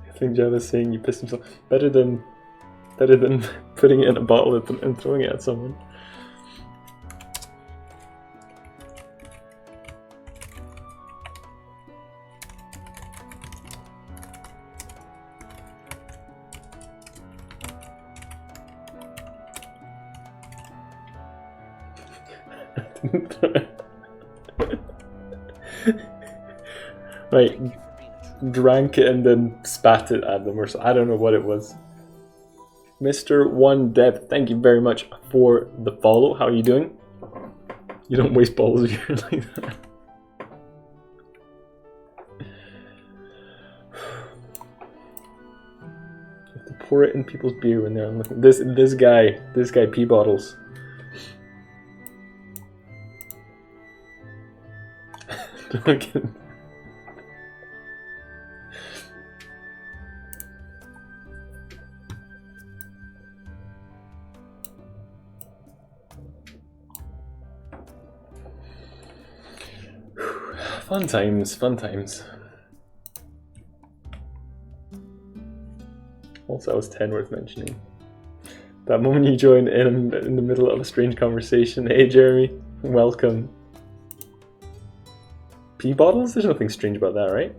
I think Java's saying you pissed himself. Better than putting it in a bottle and throwing it at someone. Right, drank it and then spat it at them, or so. I don't know what it was. Mr. One Deb, thank you very much for the follow. How are you doing? You don't waste bottles here like that. You have to pour it in people's beer when they're unlooking. This guy pee bottles. Don't get. Fun times, fun times. Also, I was 10 worth mentioning. That moment you joined in the middle of a strange conversation. Hey Jeremy, welcome. Pee bottles? There's nothing strange about that, right?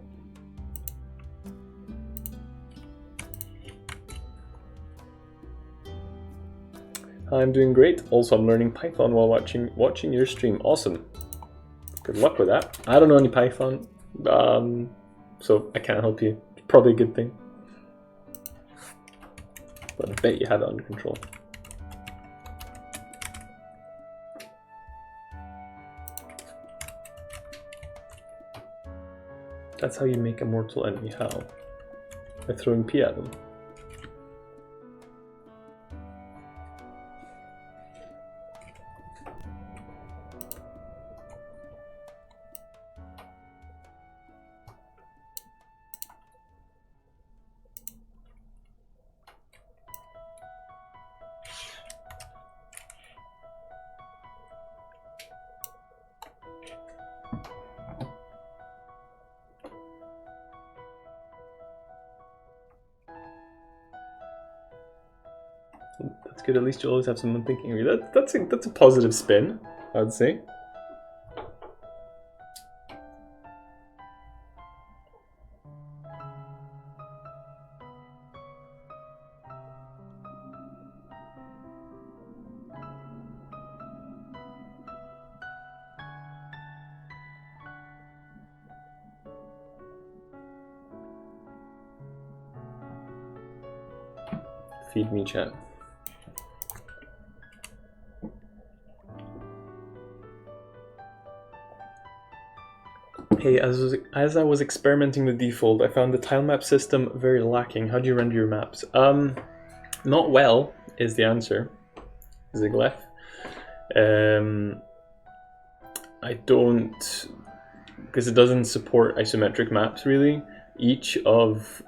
I'm doing great. Also, I'm learning Python while watching your stream. Awesome. Good luck with that. I don't know any Python, so I can't help you. It's probably a good thing. But I bet you have it under control. That's how you make a mortal enemy. How? By throwing pee at them. That's good. At least you always have someone thinking of you. That's a positive spin, I'd say. Feed me, chat. Hey, as I was experimenting with Default, I found the tile map system very lacking. How do you render your maps? Not well is the answer, Ziglef. I don't, because it doesn't support isometric maps really. Each of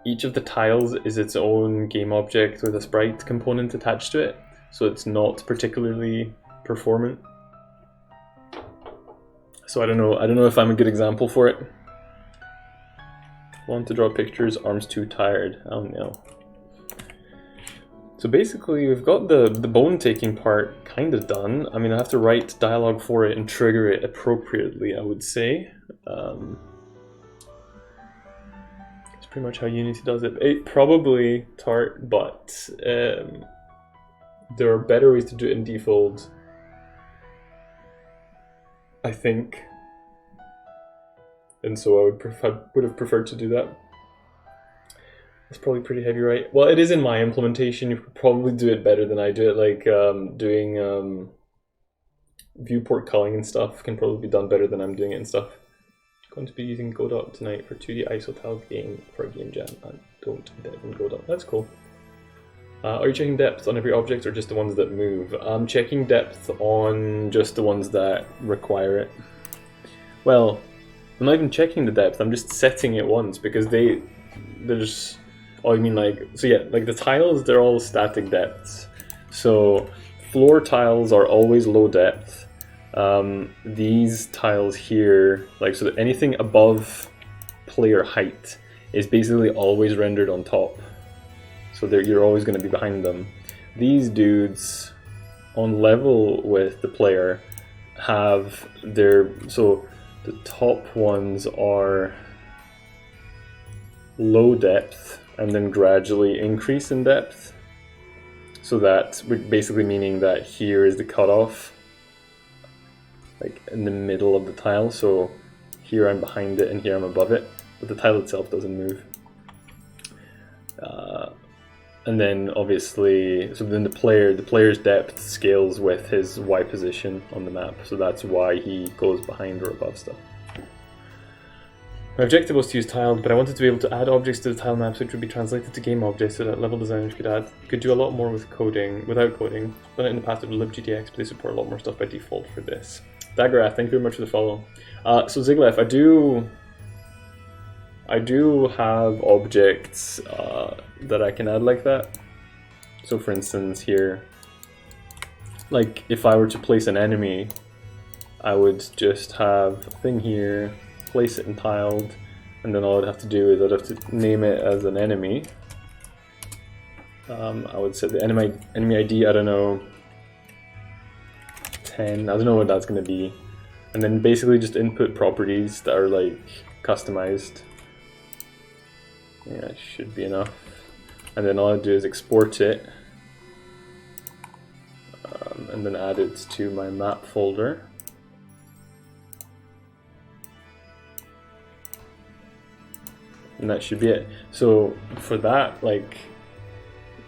the tiles is its own game object with a sprite component attached to it, so it's not particularly performant. So I don't know if I'm a good example for it. Want to draw pictures, arms too tired. Oh no. So basically we've got the bone taking part kind of done. I mean, I have to write dialogue for it and trigger it appropriately, I would say. It's pretty much how Unity does it. It probably tart, but there are better ways to do it in Default, I think, and so I would have preferred to do that. It's probably pretty heavy, right? Well, it is in my implementation. You could probably do it better than I do it. Like doing viewport culling and stuff can probably be done better than I'm doing it and stuff. I'm going to be using Godot tonight for 2D isotiles game for a game jam. I don't dev in Godot. That's cool. Are you checking depth on every object or just the ones that move? I'm checking depth on just the ones that require it. Well, I'm not even checking the depth, I'm just setting it once because there's, oh, I mean like, so yeah, like the tiles, they're all static depths. So floor tiles are always low depth. These tiles here, like, so that anything above player height is basically always rendered on top. So you're always going to be behind them. These dudes on level with the player have so the top ones are low depth and then gradually increase in depth. So that's basically meaning that here is the cutoff, like in the middle of the tile. So here I'm behind it and here I'm above it, but the tile itself doesn't move. And then obviously, so then the player's depth scales with his Y position on the map, so that's why he goes behind or above stuff. My objective was to use tiled, but I wanted to be able to add objects to the tile maps which would be translated to game objects so that level designers could do a lot more with coding, without coding. Done it in the past with libgdx, but they support a lot more stuff by default for this. Daggerath, thank you very much for the follow. So Ziglef, I do have objects that I can add like that. So for instance here, like if I were to place an enemy, I would just have a thing here, place it in tiled, and then all I'd have to do is I'd have to name it as an enemy. I would set the enemy ID, I don't know, 10, I don't know what that's going to be. And then basically just input properties that are like customized. Yeah, it should be enough. And then all I do is export it and then add it to my map folder. And that should be it. So for that, like,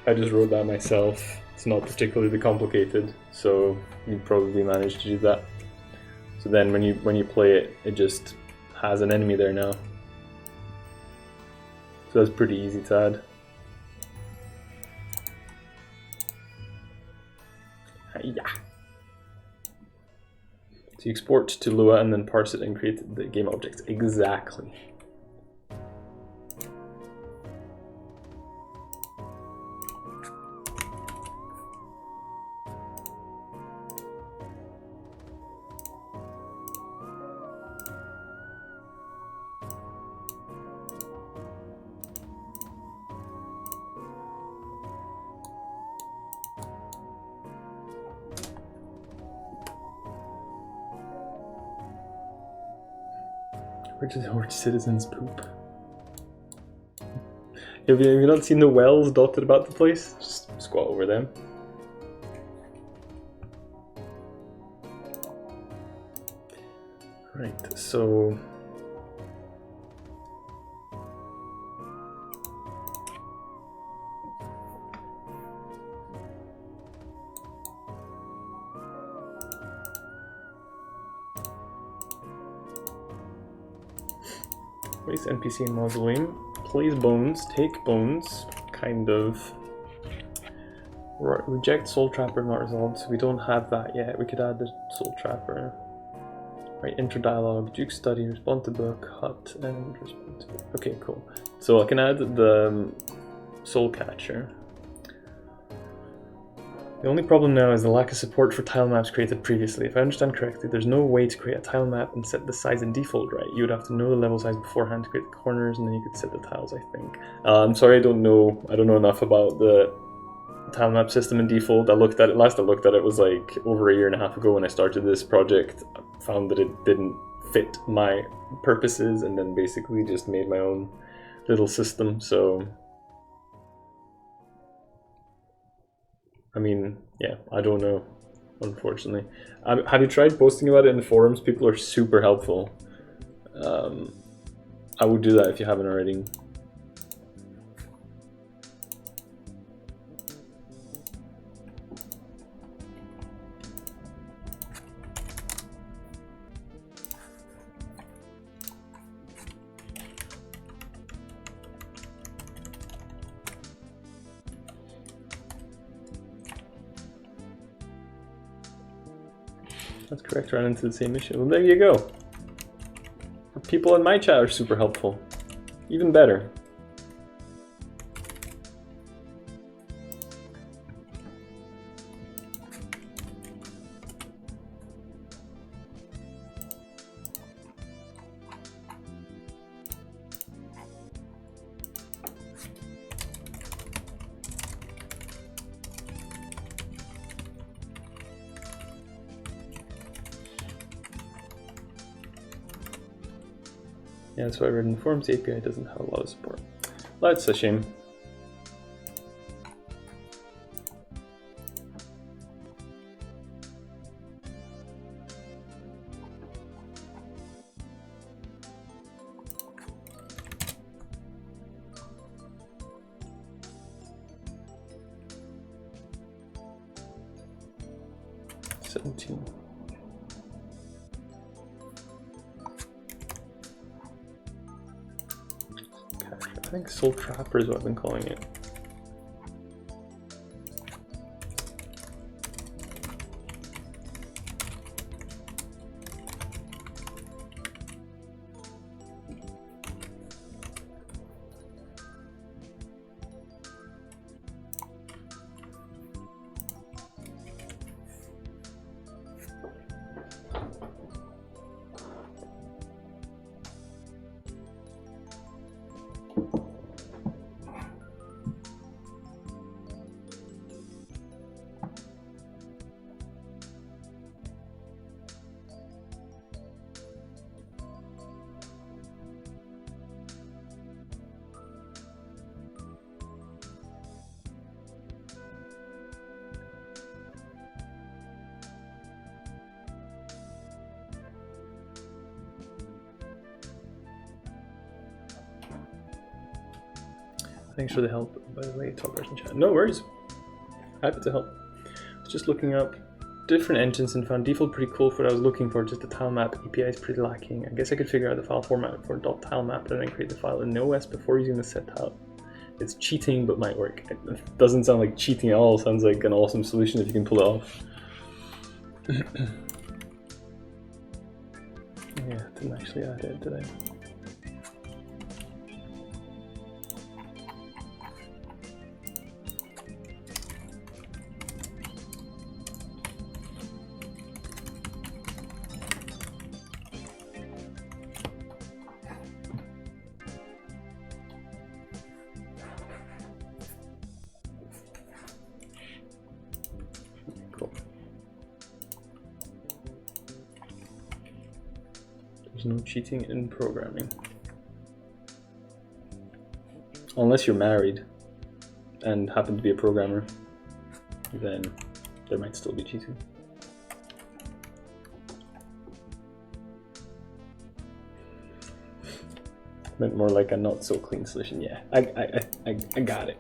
I just wrote that myself. It's not particularly complicated, so you probably managed to do that. So then when you play it, it just has an enemy there now. So that's pretty easy to add. Yeah. So you export to Lua and then parse it and create the game objects. Exactly. Where do the orange citizens poop? Have you not seen the wells dotted about the place? Just squat over them. Right, so... Waste NPC in mausoleum. Plays bones, take bones, kind of. Reject soul trapper not resolved, so we don't have that yet. We could add the soul trapper. Right, intro dialogue, Duke study, respond to book, hut, and respond to book. Okay, cool. So I can add the soul catcher. The only problem now is the lack of support for tile maps created previously. If I understand correctly, there's no way to create a tile map and set the size in default right. You would have to know the level size beforehand to create the corners, and then you could set the tiles, I think. I'm sorry, I don't know enough about the tile map system in default. Last I looked at it was like over 1.5 years ago when I started this project. I found that it didn't fit my purposes, and then basically just made my own little system, so... I mean, yeah, I don't know, unfortunately. Have you tried posting about it in the forums? People are super helpful. I would do that if you haven't already. That's correct, ran into the same issue. Well, there you go. people in my chat are super helpful. Even better. Yeah, that's why I read in the forums, the API doesn't have a lot of support. Well, that's a shame. I think Soul Trapper is what I've been calling it. Thanks for the help, by the way, top person chat. No worries. Happy to help. I was just looking up different engines and found default pretty cool for what I was looking for, just the tilemap API is pretty lacking. I guess I could figure out the file format for .tilemap and then create the file in NoOS before using the set tile. It's cheating, but might work. It doesn't sound like cheating at all. It sounds like an awesome solution if you can pull it off. Yeah, didn't actually add it, did I? No cheating in programming. Unless you're married and happen to be a programmer, then there might still be cheating. Meant more like a not so clean solution. Yeah, I got it.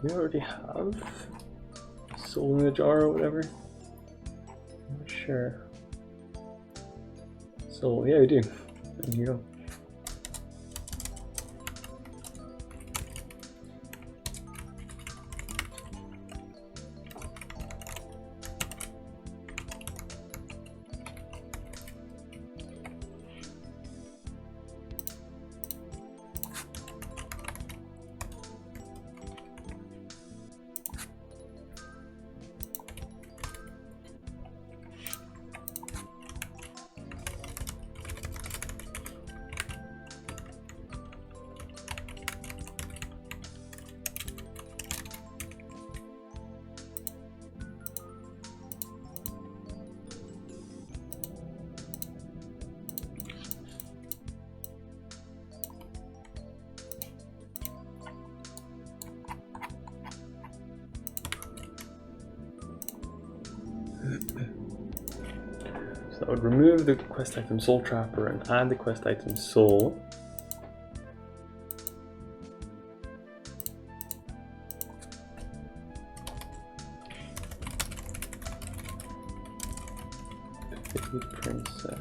Do we already have soul in the jar or whatever? I'm not sure. So yeah, we do. There you go. So that would remove the quest item Soul Trapper and add the quest item Soul. Princess.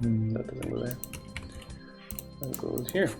That doesn't go there. That goes here.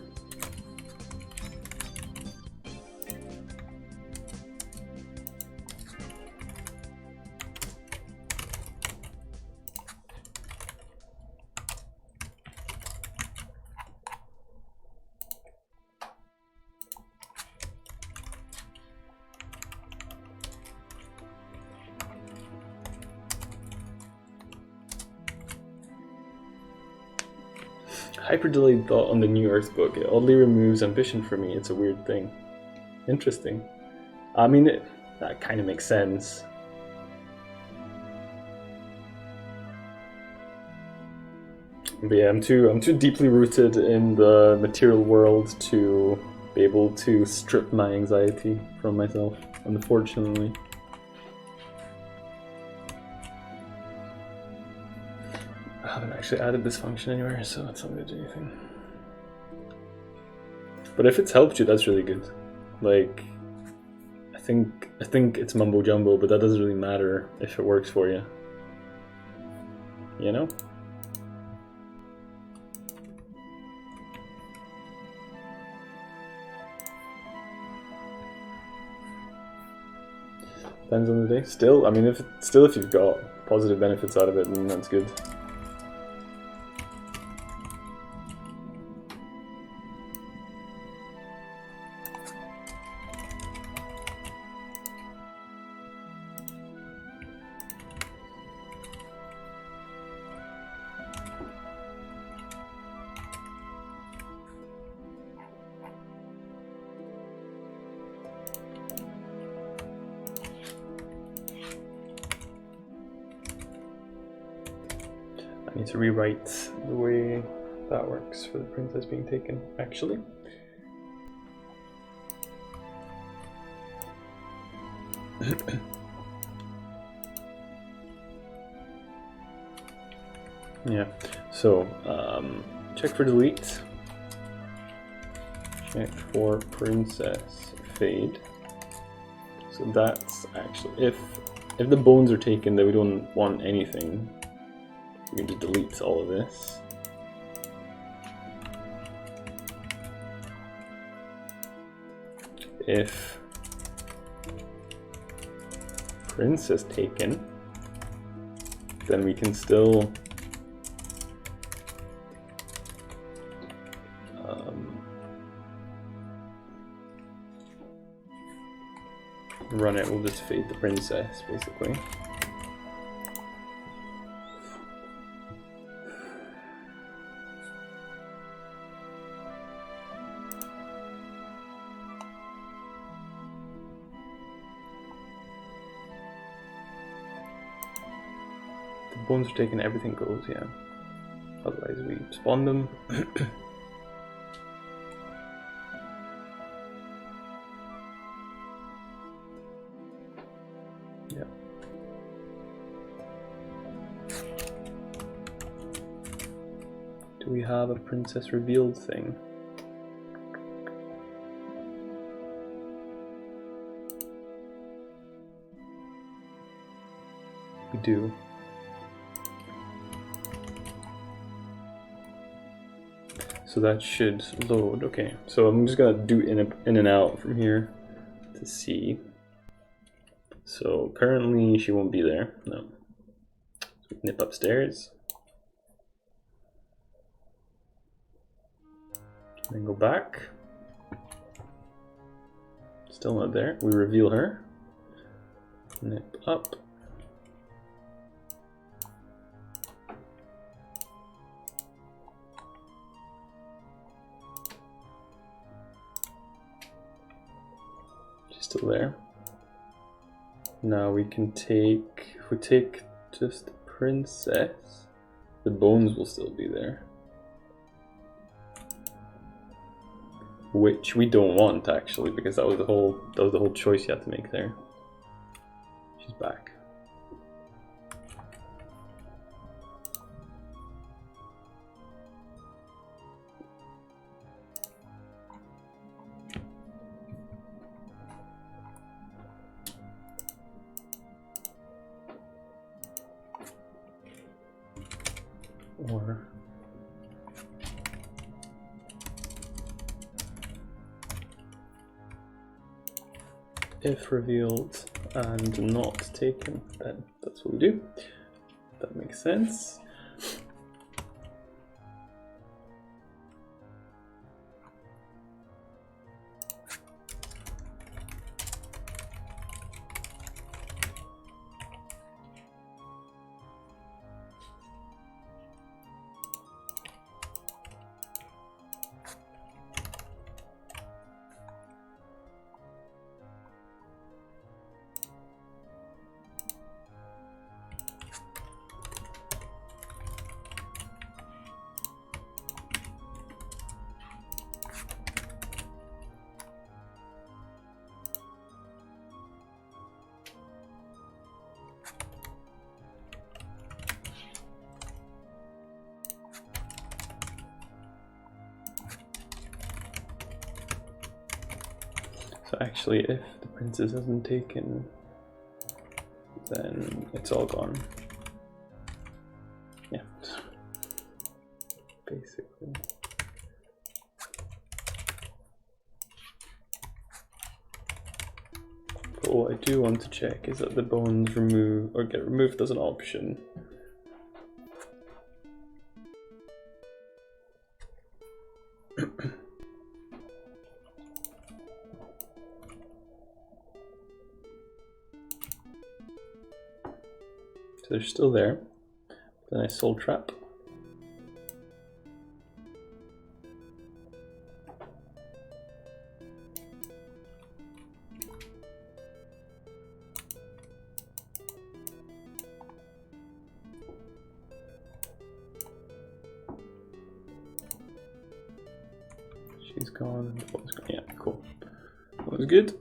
Hyper delayed thought on the New Earth book. It oddly removes ambition for me. It's a weird thing. Interesting. I mean, that kind of makes sense. But yeah, I'm too deeply rooted in the material world to be able to strip my anxiety from myself, unfortunately. I haven't actually added this function anywhere, so that's not going to do anything. But if it's helped you, that's really good. Like, I think it's mumbo jumbo, but that doesn't really matter if it works for you. You know? Depends on the day. Still, I mean, if you've got positive benefits out of it, then that's good. I need to rewrite the way that works for the princess being taken, actually. Yeah, so check for delete, check for princess fade. So that's actually, if the bones are taken, then we don't want anything. We can just delete all of this. If princess taken, then we can still run it. We'll just fade the princess, basically. Bones are taken, everything goes, yeah. Otherwise we spawn them. Yeah. Do we have a princess revealed thing? We do. So that should load. Okay, so I'm just gonna do in and out from here to see. So currently she won't be there. No. So nip upstairs. Then go back. Still not there. We reveal her. Nip up. still there. Now we can take, if we take just the princess, the bones will still be there. Which we don't want actually, because that was the whole choice you had to make there. She's back. Or if revealed and not taken, then that's what we do. That makes sense. So actually, if the princess isn't taken, then it's all gone. Yeah, basically. But what I do want to check is that the bones remove or get removed as an option. So they're still there. Then I soul trap. She's gone and the ball's gone. Yeah, cool. That was good.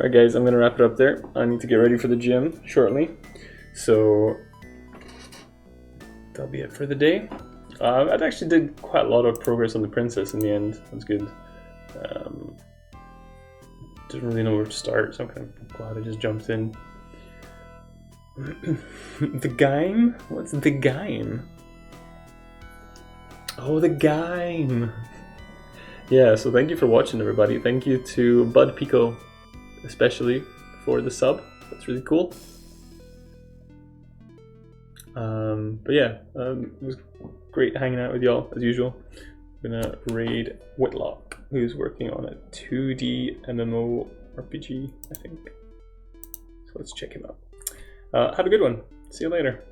Alright guys, I'm going to wrap it up there. I need to get ready for the gym shortly. So that'll be it for the day. I actually did quite a lot of progress on the princess in the end. That was good. Didn't really know where to start, so I'm kind of glad I just jumped in. The game? What's the game? Oh, the game! Yeah, so thank you for watching, everybody. Thank you to Bud Pico, especially for the sub. That's really cool. But yeah, it was great hanging out with y'all as usual. I'm gonna raid Whitlock, who's working on a 2D MMORPG, I think. So let's check him out. Have a good one. See you later.